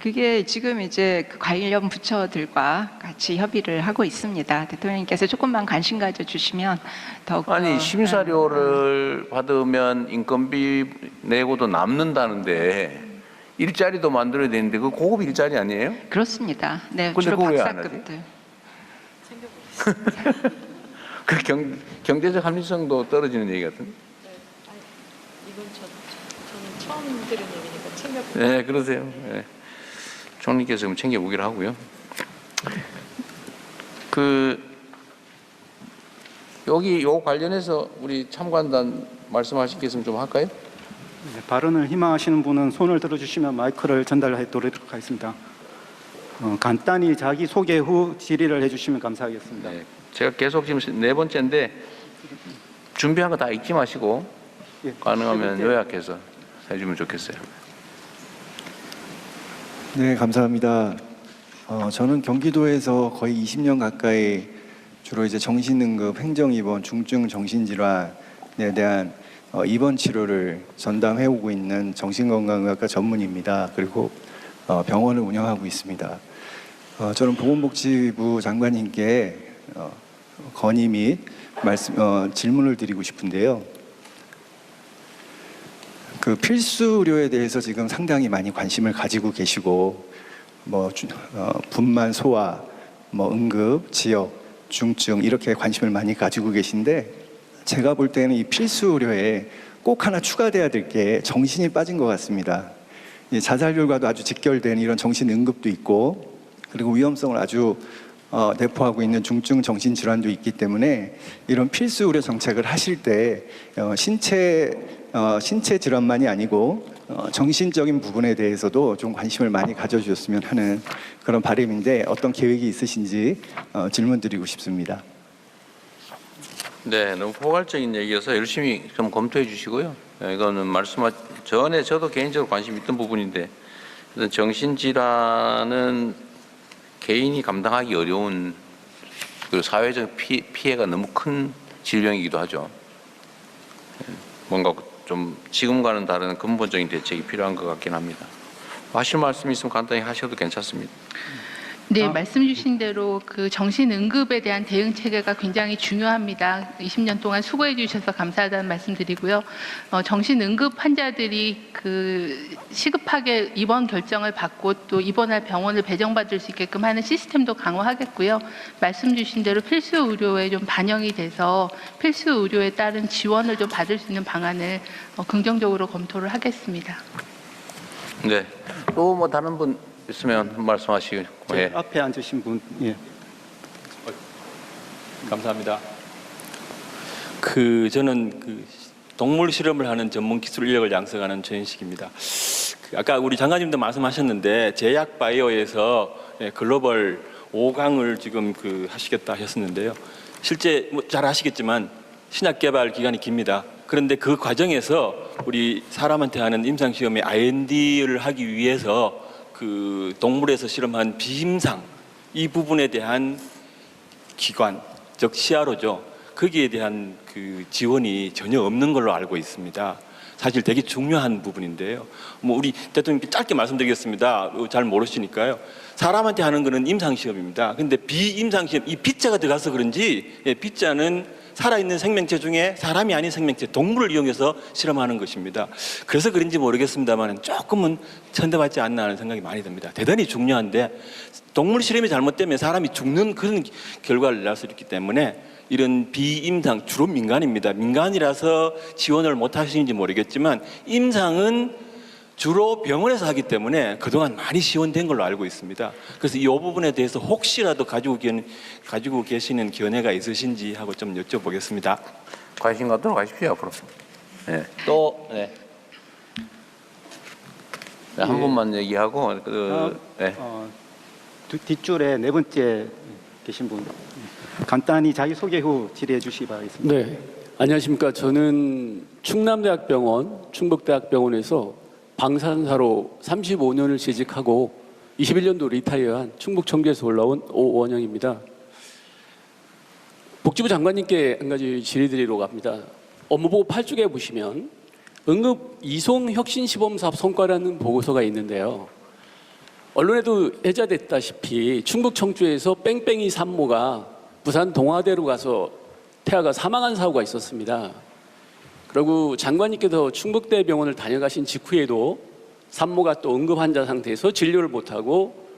그게 지금 이제 그 관련 부처들과 같이 협의를 하고 있습니다. 대통령님께서 조금만 관심 가져주시면 더욱 아니 심사료를 받으면 인건비 내고도 남는다는데 일자리도 만들어야 되는데 그 고급 일자리 아니에요? 그렇습니다. 네, 근데 주로 그거 왜안 하지? 박사급들. 그 경제적 합리성도 떨어지는 얘기 같은데. 이건 저는 처음 들은 얘기니까 챙겨보고. 네, 그러세요. 네. 총리께서 그럼 챙겨보기로 하고요. 여기 요 관련해서 우리 참관단 말씀하실 게 있으면 좀 할까요? 네, 발언을 희망하시는 분은 손을 들어주시면 마이크를 전달하도록 하겠습니다. 간단히 자기 소개 후 질의를 해주시면 감사하겠습니다. 네, 제가 계속 지금 4번째인데 준비한 거 다 읽지 마시고 가능하면 요약해서 해주면 좋겠어요. 네, 감사합니다. 저는 경기도에서 거의 20년 가까이 주로 이제 정신응급, 행정입원, 중증 정신질환에 대한 입원 치료를 전담해 오고 있는 정신건강의학과 전문의입니다. 그리고 병원을 운영하고 있습니다. 저는 보건복지부 장관님께 건의 및 질문을 드리고 싶은데요. 그 필수 의료에 대해서 지금 상당히 많이 관심을 가지고 계시고, 분만 소화, 응급, 지역, 중증 이렇게 관심을 많이 가지고 계신데, 제가 볼 때는 이 필수 의료에 꼭 하나 추가돼야 될 게 정신이 빠진 것 같습니다. 자살률과도 아주 직결된 이런 정신 응급도 있고, 그리고 위험성을 아주 내포하고 있는 중증 정신 질환도 있기 때문에 이런 필수 의료 정책을 하실 때 신체 질환만이 아니고 정신적인 부분에 대해서도 좀 관심을 많이 가져주셨으면 하는 그런 바람인데 어떤 계획이 있으신지 질문드리고 싶습니다. 네, 너무 포괄적인 얘기여서 열심히 좀 검토해 주시고요. 이거는 전에 저도 개인적으로 관심 있던 부분인데, 정신질환은 개인이 감당하기 어려운 그리고 사회적 피해가 너무 큰 질병이기도 하죠. 뭔가 좀 지금과는 다른 근본적인 대책이 필요한 것 같긴 합니다. 하실 말씀 있으면 간단히 하셔도 괜찮습니다. 네, 말씀 주신 대로 그 정신응급에 대한 대응 체계가 굉장히 중요합니다. 20년 동안 수고해 주셔서 감사하다는 말씀드리고요. 정신응급 환자들이 그 시급하게 입원 결정을 받고 또 입원할 병원을 배정받을 수 있게끔 하는 시스템도 강화하겠고요. 말씀 주신 대로 필수 의료에 좀 반영이 돼서 필수 의료에 따른 지원을 좀 받을 수 있는 방안을 긍정적으로 검토를 하겠습니다. 네, 또 다른 분 있으면 말씀하시고. 앞에 앉으신 분, 예. 감사합니다. 저는 동물 실험을 하는 전문 기술 인력을 양성하는 최현식입니다. 아까 우리 장관님도 말씀하셨는데 제약 바이오에서 글로벌 5강을 지금 하시겠다 하셨는데요. 실제 잘 아시겠지만 신약 개발 기간이 깁니다. 그런데 그 과정에서 우리 사람한테 하는 임상 시험에 IND를 하기 위해서 동물에서 실험한 비임상 이 부분에 대한 기관, 즉 CRO죠. 거기에 대한 지원이 전혀 없는 걸로 알고 있습니다. 사실 되게 중요한 부분인데요. 우리 대통령께 짧게 말씀드리겠습니다. 잘 모르시니까요. 사람한테 하는 거는 임상시험입니다. 근데 비임상시험, 이 B자가 들어가서 그런지, B자는 살아있는 생명체 중에 사람이 아닌 생명체, 동물을 이용해서 실험하는 것입니다. 그래서 그런지 모르겠습니다만 조금은 천대받지 않나 하는 생각이 많이 듭니다. 대단히 중요한데 동물 실험이 잘못되면 사람이 죽는 그런 결과를 낼 수 있기 때문에 이런 비임상, 주로 민간입니다. 민간이라서 지원을 못 하시는지 모르겠지만 임상은 주로 병원에서 하기 때문에 그동안 많이 지원된 걸로 알고 있습니다. 그래서 이 부분에 대해서 혹시라도 가지고 계시는 견해가 있으신지 하고 좀 여쭤보겠습니다. 관심 갖도록 하십시오, 앞으로. 네. 또, 네. 한 분만 얘기하고, 네. 뒷줄에 네 번째 계신 분. 간단히 자기소개 후 질의해 주시기 바라겠습니다. 네, 안녕하십니까. 저는 충남대학병원, 충북대학병원에서 방사선사로 35년을 재직하고 21년도 리타이어한 충북 청주에서 올라온 오원영입니다. 복지부 장관님께 한 가지 질의드리러 갑니다. 업무보고 8쪽에 보시면 응급 이송 혁신 시범 사업 성과라는 보고서가 있는데요. 언론에도 회자됐다시피 충북 청주에서 뺑뺑이 산모가 부산 동아대로 가서 태아가 사망한 사고가 있었습니다. 그리고 장관님께서 충북대병원을 다녀가신 직후에도 산모가 또 응급 환자 상태에서 진료를 못하고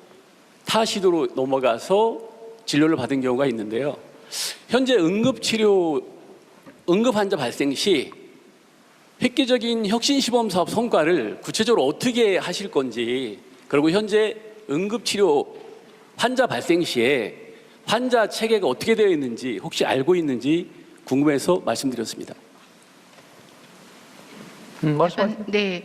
타 시도로 넘어가서 진료를 받은 경우가 있는데요. 현재 응급 환자 발생 시 획기적인 혁신시범 사업 성과를 구체적으로 어떻게 하실 건지, 그리고 현재 응급치료 환자 발생 시에 환자 체계가 어떻게 되어 있는지 혹시 알고 있는지 궁금해서 말씀드렸습니다. 네.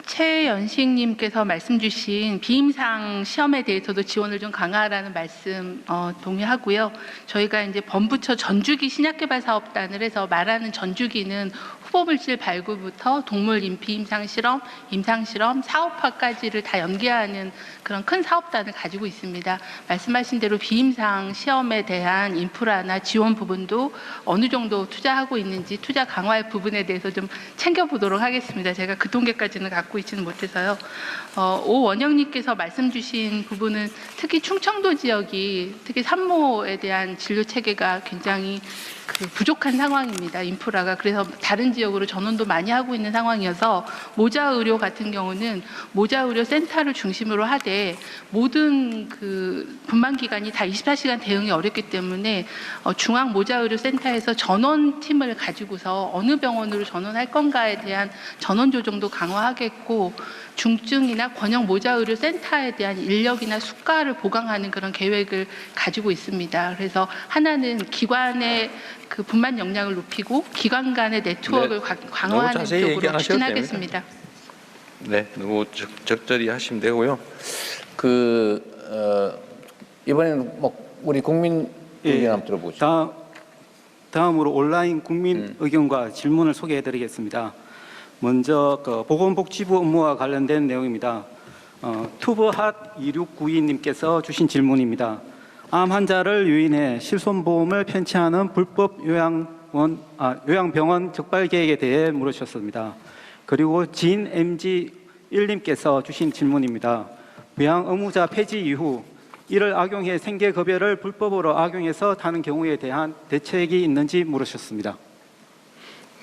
최연식님께서 말씀 주신 비임상 시험에 대해서도 지원을 좀 강화하라는 말씀 동의하고요. 저희가 이제 범부처 전주기 신약개발사업단을 해서 말하는 전주기는 후보물질 발굴부터 동물 비임상 실험, 임상 실험, 사업화까지를 다 연계하는 그런 큰 사업단을 가지고 있습니다. 말씀하신 대로 비임상 시험에 대한 인프라나 지원 부분도 어느 정도 투자하고 있는지 투자 강화의 부분에 대해서 좀 챙겨보도록 하겠습니다. 제가 그 통계까지는 갖고 있지는 못해서요. 오원영님께서 말씀 주신 부분은 특히 충청도 지역이 특히 산모에 대한 진료 체계가 굉장히 부족한 상황입니다. 인프라가. 그래서 다른 지역으로 전원도 많이 하고 있는 상황이어서 모자의료 같은 경우는 모자의료 센터를 중심으로 하되 모든 분만기관이 다 24시간 대응이 어렵기 때문에 중앙 모자의료 센터에서 전원팀을 가지고서 어느 병원으로 전원할 건가에 대한 전원 조정도 강화하겠고, 중증이나 권역 모자의료 센터에 대한 인력이나 수가를 보강하는 그런 계획을 가지고 있습니다. 그래서 하나는 기관의 분만 역량을 높이고 기관 간의 네트워크를 강화하는 쪽으로 추진하겠습니다. 네, 너무 적절히 하시면 되고요. 이번에는 우리 국민 의견 한번 들어보죠. 다음으로 온라인 국민 의견과 질문을 소개해드리겠습니다. 먼저 보건복지부 업무와 관련된 내용입니다. 투브핫 2692님께서 주신 질문입니다. 암 환자를 유인해 실손보험을 편취하는 불법 요양병원 적발 계획에 대해 물으셨습니다. 그리고 진 MG1님께서 주신 질문입니다. 부양 의무자 폐지 이후 이를 악용해 생계급여를 불법으로 악용해서 타는 경우에 대한 대책이 있는지 물으셨습니다.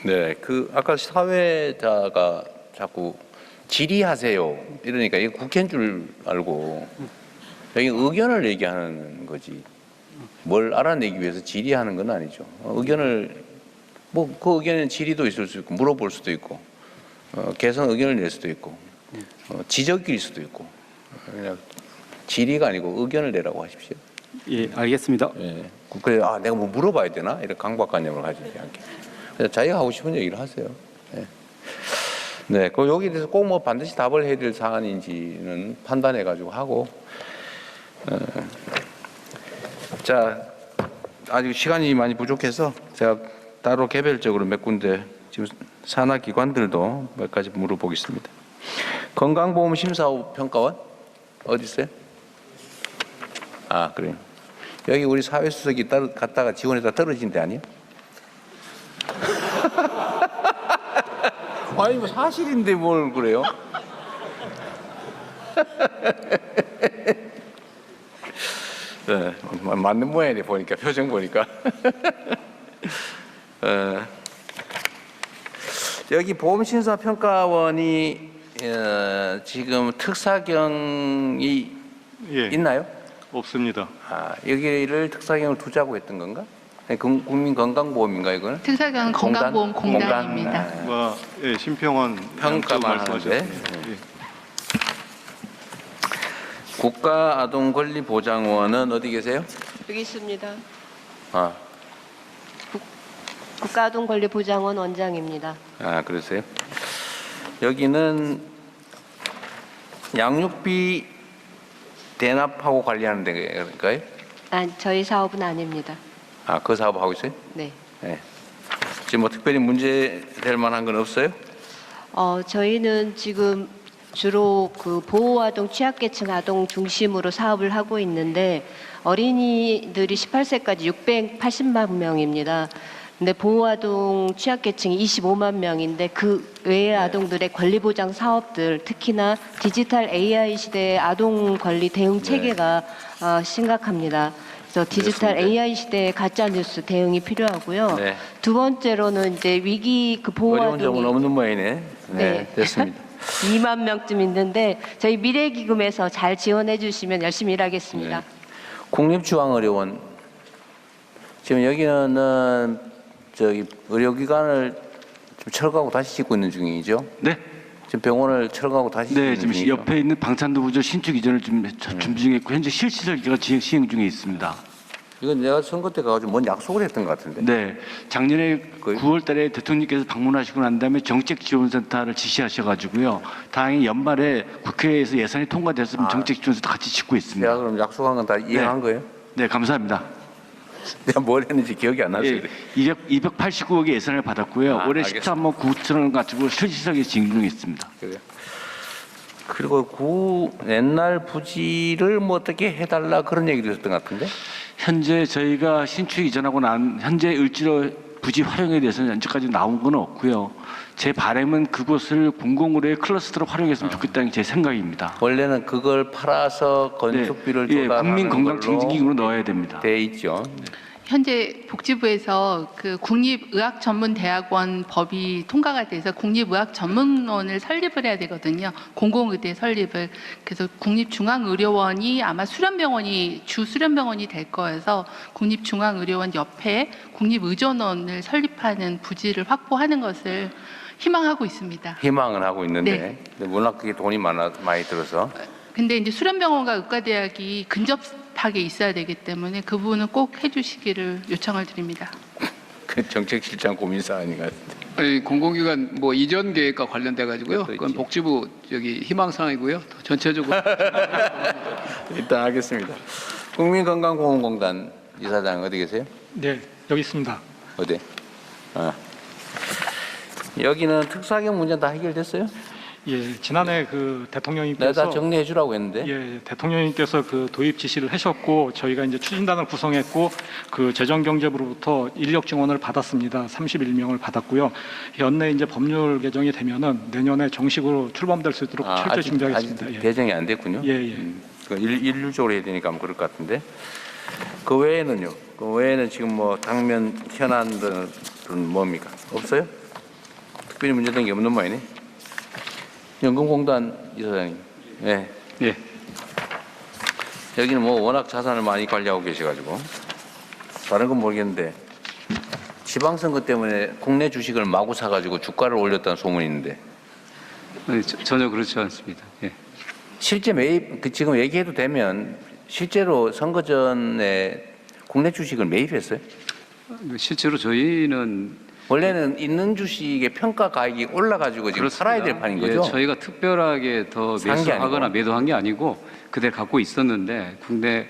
네, 아까 사회자가 자꾸 질의하세요 이러니까 이게 국회인 줄 알고 여기 의견을 얘기하는 거지 뭘 알아내기 위해서 질의하는 건 아니죠. 의견을 그 의견은 질의도 있을 수 있고 물어볼 수도 있고 개선 의견을 낼 수도 있고 지적일 수도 있고 그냥 질의가 아니고 의견을 내라고 하십시오. 예, 알겠습니다. 예. 그래, 내가 뭐 물어봐야 되나? 이런 강박관념을 가지지 않게. 그래서 자기가 하고 싶은 얘기를 하세요. 예. 네, 그 여기에 대해서 꼭 뭐 반드시 답을 해야 될 사안인지는 판단해가지고 하고. 자, 아직 시간이 많이 부족해서 제가 따로 개별적으로 몇 군데 지금 산하 기관들도 몇 가지 물어보겠습니다. 건강보험심사평가원 어디 있어요? 아, 그래요. 여기 우리 사회수석이 갔다가 지원에다 떨어진 데 아니에요? 아니 뭐 사실인데 뭘 그래요? 네, 맞는 모양이네 보니까 표정 보니까. 여기 보험심사평가원이 지금 특사경이 있나요? 없습니다. 여기를 특사경을 두자고 했던 건가? 국민건강보험인가 이거는? 특사경은 건강보험공단입니다. 예, 심평원 평가만 하는데. 국가아동권리보장원은 어디 계세요? 여기 있습니다. 아, 국가아동권리보장원 원장입니다. 그러세요? 여기는 양육비 대납하고 관리하는 데인가요? 저희 사업은 아닙니다. 그 사업 하고 있어요? 네. 네. 지금 뭐 특별히 문제될 만한 건 없어요? 저희는 지금 주로 그 보호아동 취약계층 아동 중심으로 사업을 하고 있는데 어린이들이 18세까지 680만 명입니다. 근데 보호아동 취약계층이 25만 명인데 그 외의 아동들의 권리보장 사업들, 특히나 디지털 AI 시대의 아동 권리 대응 체계가 심각합니다. 그래서 디지털 AI 시대의 가짜 뉴스 대응이 필요하고요. 네. 두 번째로는 이제 위기 그 어려운 점은 보호아동이 없는 모양이네. 네, 됐습니다. 2만 명쯤 있는데 저희 미래기금에서 잘 지원해 주시면 열심히 일하겠습니다. 국립중앙의료원 지금 여기는 저기 의료기관을 좀 철거하고 다시 짓고 있는 중이죠? 네. 지금 병원을 철거하고 다시 짓고 네, 있는 지금 중이죠? 옆에 있는 방산도 구조 신축 이전을 좀 준비 중에 있고 현재 실시설계가 시행 중에 있습니다. 이건 내가 선거 때 가가지고 뭔 약속을 했던 것 같은데. 네, 작년에 9월달에 대통령께서 방문하시고 난 다음에 정책지원센터를 지시하셔가지고요. 다행히 연말에 국회에서 예산이 통과돼서 정책지원센터 같이 짓고 있습니다. 제가 그럼 약속한 건 다 이행한 거예요? 네, 감사합니다. 내가 뭘 했는지 기억이 안 나서 그래. 289억의 예산을 받았고요. 올해 13억 9천원 가지고 실시설계 진행 중에 있습니다. 그래요. 그리고 옛날 부지를 뭐 어떻게 해달라 그런 얘기도 했던 것 같은데? 현재 저희가 신축 이전하고 난 현재 을지로 부지 활용에 대해서는 현재까지 나온 건 없고요. 제 바람은 그곳을 공공의료의 클러스터로 활용했으면 좋겠다는 게 제 생각입니다. 원래는 그걸 팔아서 건축비를 조달하는 국민건강증진기금으로 넣어야 됩니다. 돼 있죠. 현재 복지부에서 그 국립의학전문대학원 법이 통과가 돼서 국립의학전문원을 설립을 해야 되거든요. 공공의대 설립을. 그래서 국립중앙의료원이 아마 수련병원이 주 수련병원이 될 거여서 국립중앙의료원 옆에 국립의전원을 설립하는 부지를 확보하는 것을 희망하고 있습니다. 희망은 하고 있는데 워낙 그게 돈이 많이 들어서. 근데 이제 수련병원과 의과대학이 근접하게 있어야 되기 때문에 그 부분은 꼭 해주시기를 요청을 드립니다. 그 정책실장 고민 사안인 것 같은데. 공공기관 뭐 이전 계획과 관련돼 가지고요. 그건 복지부 희망 사항이고요. 전체적으로 일단 하겠습니다. 국민건강보험공단 이사장 어디 계세요? 네, 여기 있습니다. 어디? 여기는 특사경 문제 다 해결됐어요? 예, 지난해 그 대통령님께서 내가 다 정리해 주라고 했는데. 예, 대통령님께서 그 도입 지시를 하셨고 저희가 이제 추진단을 구성했고 그 재정경제부로부터 인력 지원을 받았습니다. 31명을 받았고요. 연내 이제 법률 개정이 되면은 내년에 정식으로 출범될 수 있도록 철저히 준비하겠습니다. 아직 개정이 안 됐군요. 예. 일률적으로 해야 되니까 아마 그럴 것 같은데. 그 외에는요? 그 외에는 지금 뭐 당면 현안들은 뭡니까? 없어요? 특별히 문제된 게 없는 모양이네. 연금공단 이사장님. 네. 예. 여기는 뭐 워낙 자산을 많이 관리하고 계셔가지고 다른 건 모르겠는데 지방선거 때문에 국내 주식을 마구 사가지고 주가를 올렸다는 소문이 있는데. 전혀 그렇지 않습니다. 예. 실제 매입 지금 얘기해도 되면 실제로 선거 전에 국내 주식을 매일 했어요? 실제로 저희는 원래는 있는 주식의 평가 가액이 올라가지고 지금 팔아야 될 판인 거죠? 예, 저희가 특별하게 더 매수하거나 매도한 게 아니고 그대로 갖고 있었는데 국내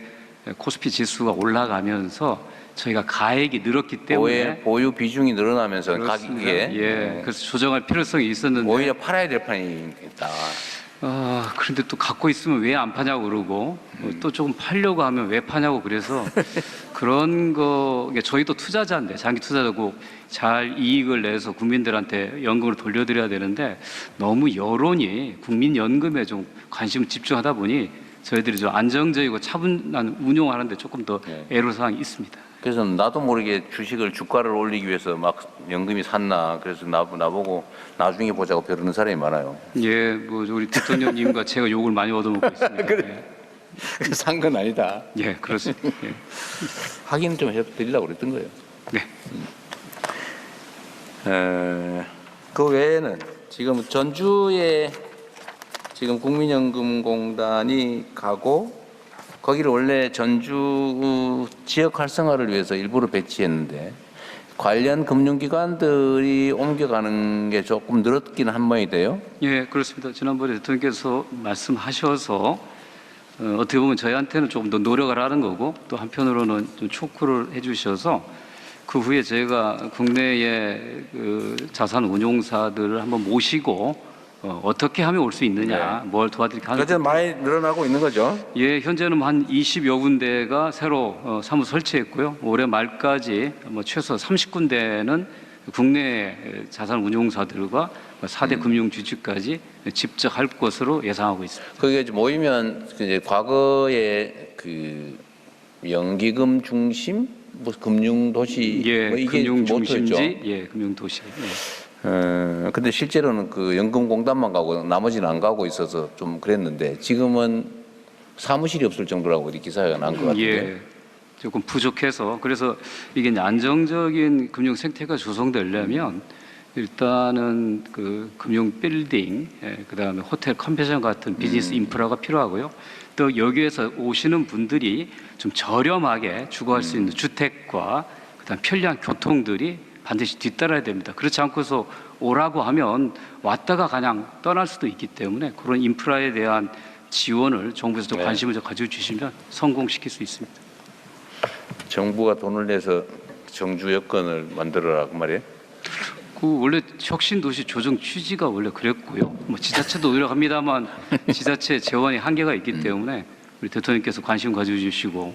코스피 지수가 올라가면서 저희가 가액이 늘었기 때문에 보유 비중이 늘어나면서 가격이 예, 그래서 조정할 필요성이 있었는데 오히려 팔아야 될 판이 있다. 그런데 또 갖고 있으면 왜 안 파냐고 그러고 또 조금 팔려고 하면 왜 파냐고 그래서 그런 거 저희도 투자자인데 장기 투자자고 잘 이익을 내서 국민들한테 연금을 돌려드려야 되는데 너무 여론이 국민연금에 좀 관심을 집중하다 보니 저희들이 좀 안정적이고 차분한 운용하는데 조금 더 애로사항이 있습니다. 그래서 나도 모르게 주식을 주가를 올리기 위해서 막 연금이 샀나 그래서 나보고 나중에 보자고 벼르는 사람이 많아요. 예, 뭐 우리 대통령님과 제가 욕을 많이 얻어먹고 있습니다. 그래. 산 건 아니다. 예, 그렇습니다. 예. 확인 좀 해드리려고 그랬던 거예요. 네. 그 외에는 지금 전주에 지금 국민연금공단이 가고 거기를 원래 전주 지역 활성화를 위해서 일부러 배치했는데 관련 금융기관들이 옮겨가는 게 조금 늘었긴 한 모양이 돼요. 예, 그렇습니다. 지난번에 대통령께서 말씀하셔서 어떻게 보면 저희한테는 조금 더 노력을 하는 거고 또 한편으로는 좀 촉구를 해주셔서 그 후에 제가 국내의 그 자산 운용사들을 한번 모시고 어떻게 하면 올 수 있느냐, 뭘 도와드릴까 하는. 현재 많이 늘어나고 있는 거죠? 예, 현재는 한 20여 군데가 새로 사무소 설치했고요. 올해 말까지 뭐 최소 30군데는 국내 자산 운용사들과 4대 금융 주주까지 직접 할 것으로 예상하고 있습니다. 그게 이제 모이면 이제 과거에 그 연기금 중심, 뭐 금융 도시, 예, 뭐 이게 금융 모토였죠. 중심지, 예, 금융 도시. 예. 근데 실제로는 그 연금공단만 가고 나머지는 안 가고 있어서 좀 그랬는데 지금은 사무실이 없을 정도라고 이 기사가 난 것 같은데. 예, 조금 부족해서 그래서 이게 이제 안정적인 금융 생태가 조성되려면 일단은 그 금융 빌딩, 그다음에 호텔 컨벤션 같은 비즈니스 인프라가 필요하고요. 또 여기에서 오시는 분들이 좀 저렴하게 주거할 수 있는 주택과 그다음 편리한 교통들이 반드시 뒤따라야 됩니다. 그렇지 않고서 오라고 하면 왔다가 그냥 떠날 수도 있기 때문에 그런 인프라에 대한 지원을 정부에서 좀 관심을 좀 가져주시면 성공시킬 수 있습니다. 정부가 돈을 내서 정주 여건을 만들어라 그 말이에요? 그 원래 혁신도시 조정 취지가 원래 그랬고요. 뭐 지자체도 노력합니다만 지자체 재원이 한계가 있기 때문에 우리 대통령께서 관심 가져주시고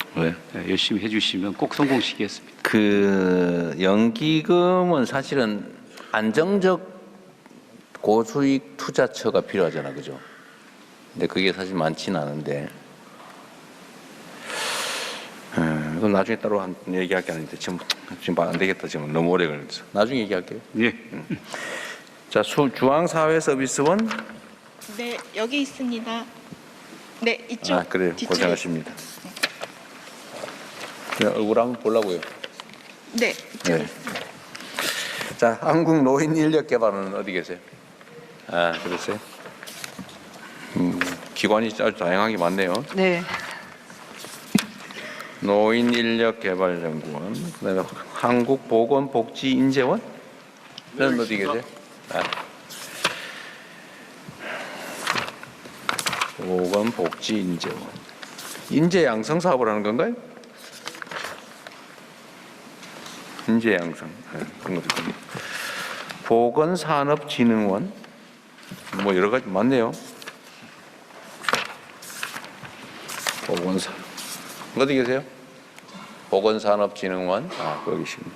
열심히 해주시면 꼭 성공시키겠습니다. 그 연기금은 사실은 안정적 고수익 투자처가 필요하잖아, 그죠? 근데 그게 사실 많지는 않은데. 그럼 나중에 따로 한 얘기할 게 아닌데 지금 안 되겠다. 지금 너무 오래 걸려서 나중에 얘기할게요. 예. 자, 중앙사회서비스원. 네, 여기 있습니다. 네, 이쪽. 그래요. 뒤쪽에 고생하십니다. 얼굴 한번 보려고요. 네. 네. 자, 한국노인인력개발은 어디 계세요? 그러세요? 기관이 아주 다양하게 많네요. 네. 노인인력개발연구원, 그다음에 한국보건복지인재원? 저는 어디 계세요? 보건복지인재원. 인재양성 사업을 하는 건가요? 인재양성. 그런 것도 있습니다. 보건산업진흥원. 뭐 여러 가지 많네요. 보건산. 어디 계세요? 보건산업진흥원. 거기 계십니다.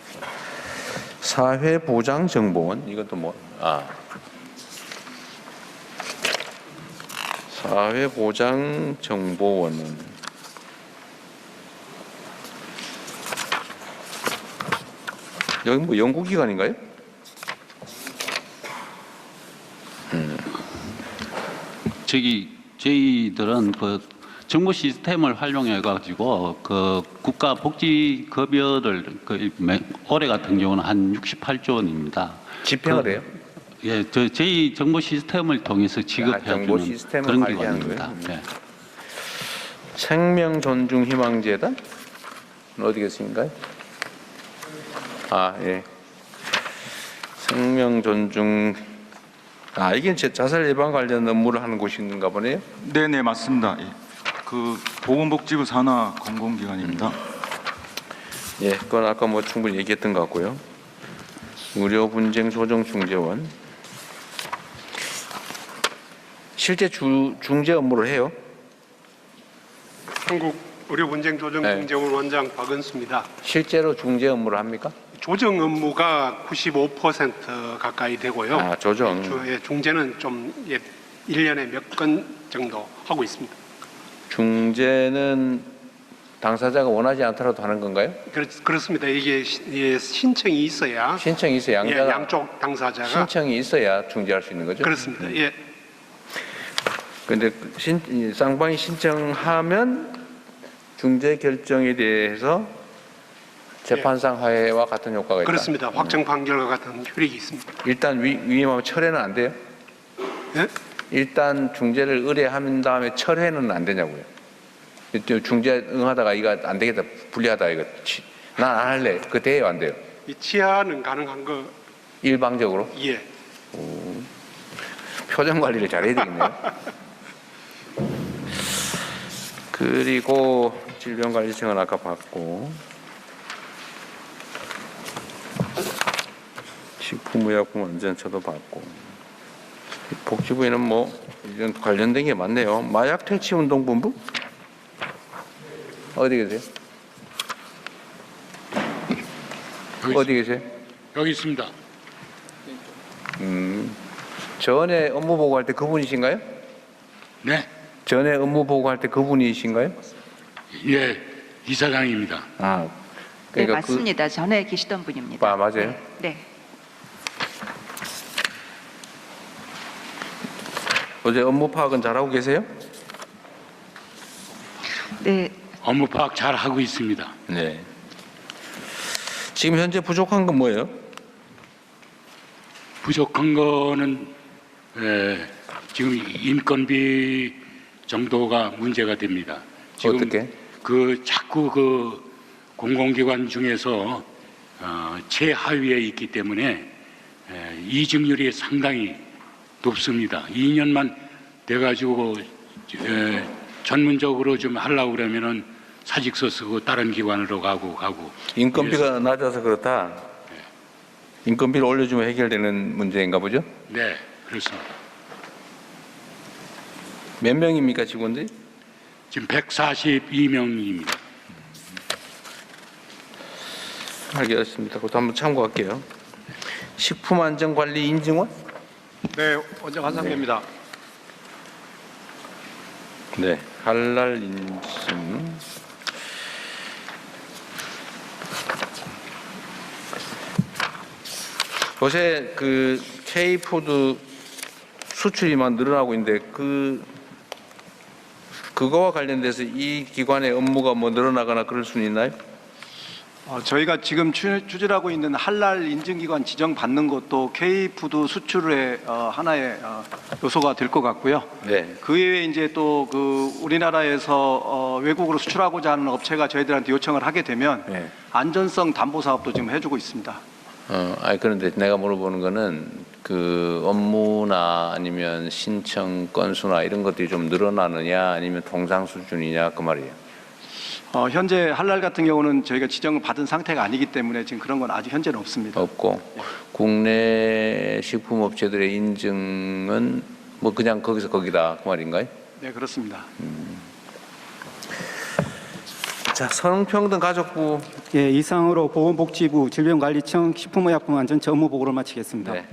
사회보장정보원. 이것도 뭐, 사회보장정보원은 여기 뭐 연구기관인가요? 저희들은 그 정보 시스템을 활용해 가지고 그 국가 복지 급여를 올해 같은 경우는 한 68조 원입니다. 집행을 해요? 예, 저희 정보 시스템을 통해서 지급해 주는 그런 기관입니다. 네. 생명존중희망재단 어디 계십니까? 아, 예. 생명존중. 아, 이게 자살 예방 관련 업무를 하는 곳이 있는가 보네요. 네네 맞습니다. 예. 그 보건복지부 산하 공공기관입니다. 예, 그건 아까 뭐 충분히 얘기했던 것 같고요. 의료 분쟁 소정 중재원. 실제 중재 업무를 해요? 한국 의료분쟁조정중재원 원장 박은수입니다. 실제로 중재 업무를 합니까? 조정 업무가 95% 가까이 되고요. 아, 조정. 중재는 좀 1년에 몇 건 정도 하고 있습니다. 중재는 당사자가 원하지 않더라도 하는 건가요? 그렇습니다. 이게 신청이 있어야 양자가 양쪽 당사자가 신청이 있어야 중재할 수 있는 거죠? 그렇습니다. 예. 근데 쌍방이 신청하면 중재 결정에 대해서 재판상 하해와 같은 효과가 있다. 그렇습니다. 확정 판결과 같은 효력이 있습니다. 일단 위임하면 철회는 안 돼요? 예? 일단 중재를 의뢰한 다음에 철회는 안 되냐고요. 중재 응하다가 이거 안 되겠다, 불리하다, 이거 난 안 할래. 그거 돼요, 안 돼요? 이 치하는 가능한 거. 일방적으로? 예. 표정 관리를 잘해야 되겠네요. 그리고 질병관리청은 아까 봤고, 식품의약품안전처도 봤고, 복지부에는 뭐 이런 관련된 게 많네요. 마약 퇴치 운동본부 어디 계세요? 어디 계세요? 여기 있습니다. 전에 업무 보고할 때 그분이신가요? 네. 전에 업무 보고할 때 그분이신가요? 예, 이사장입니다. 아, 네, 맞습니다. 전에 계시던 분입니다. 아, 맞아요. 네. 어제 업무 파악은 잘하고 계세요? 네. 업무 파악 잘 하고 있습니다. 네. 지금 현재 부족한 건 뭐예요? 부족한 거는 지금 인건비 정도가 문제가 됩니다. 지금 어떻게? 자꾸 그 공공기관 중에서 최하위에 있기 때문에 이직률이 상당히 높습니다. 2년만 돼가지고 전문적으로 좀 하려고 그러면은 사직서 쓰고 다른 기관으로 가고. 인건비가 낮아서 그렇다. 인건비를 올려주면 해결되는 문제인가 보죠? 네, 그렇습니다. 몇 명입니까 직원들이? 지금 142명입니다. 알겠습니다. 그것도 한번 참고할게요. 식품안전관리 인증원? 네, 원장 한상규입니다. 네, 할랄 인증. 요새 그 K푸드 수출이만 늘어나고 있는데 그거와 관련돼서 이 기관의 업무가 뭐 늘어나거나 그럴 수는 있나요? 저희가 지금 추진하고 있는 할랄 인증기관 지정받는 것도 K푸드 수출의 하나의 요소가 될 것 같고요. 네. 그 외에 이제 또 그 우리나라에서 외국으로 수출하고자 하는 업체가 저희들한테 요청을 하게 되면 네. 안전성 담보 사업도 지금 해주고 있습니다. 그런데 내가 물어보는 거는 그 업무나 아니면 신청 건수나 이런 것들이 좀 늘어나느냐 아니면 통상 수준이냐 그 말이에요. 현재 할랄 같은 경우는 저희가 지정을 받은 상태가 아니기 때문에 지금 그런 건 아직 현재는 없습니다. 없고 국내 식품업체들의 인증은 뭐 그냥 거기서 거기다 그 말인가요? 네, 그렇습니다. 자, 성평등 가족부. 예, 이상으로 보건복지부 질병관리청 식품의약품안전처 업무보고를 마치겠습니다. 네.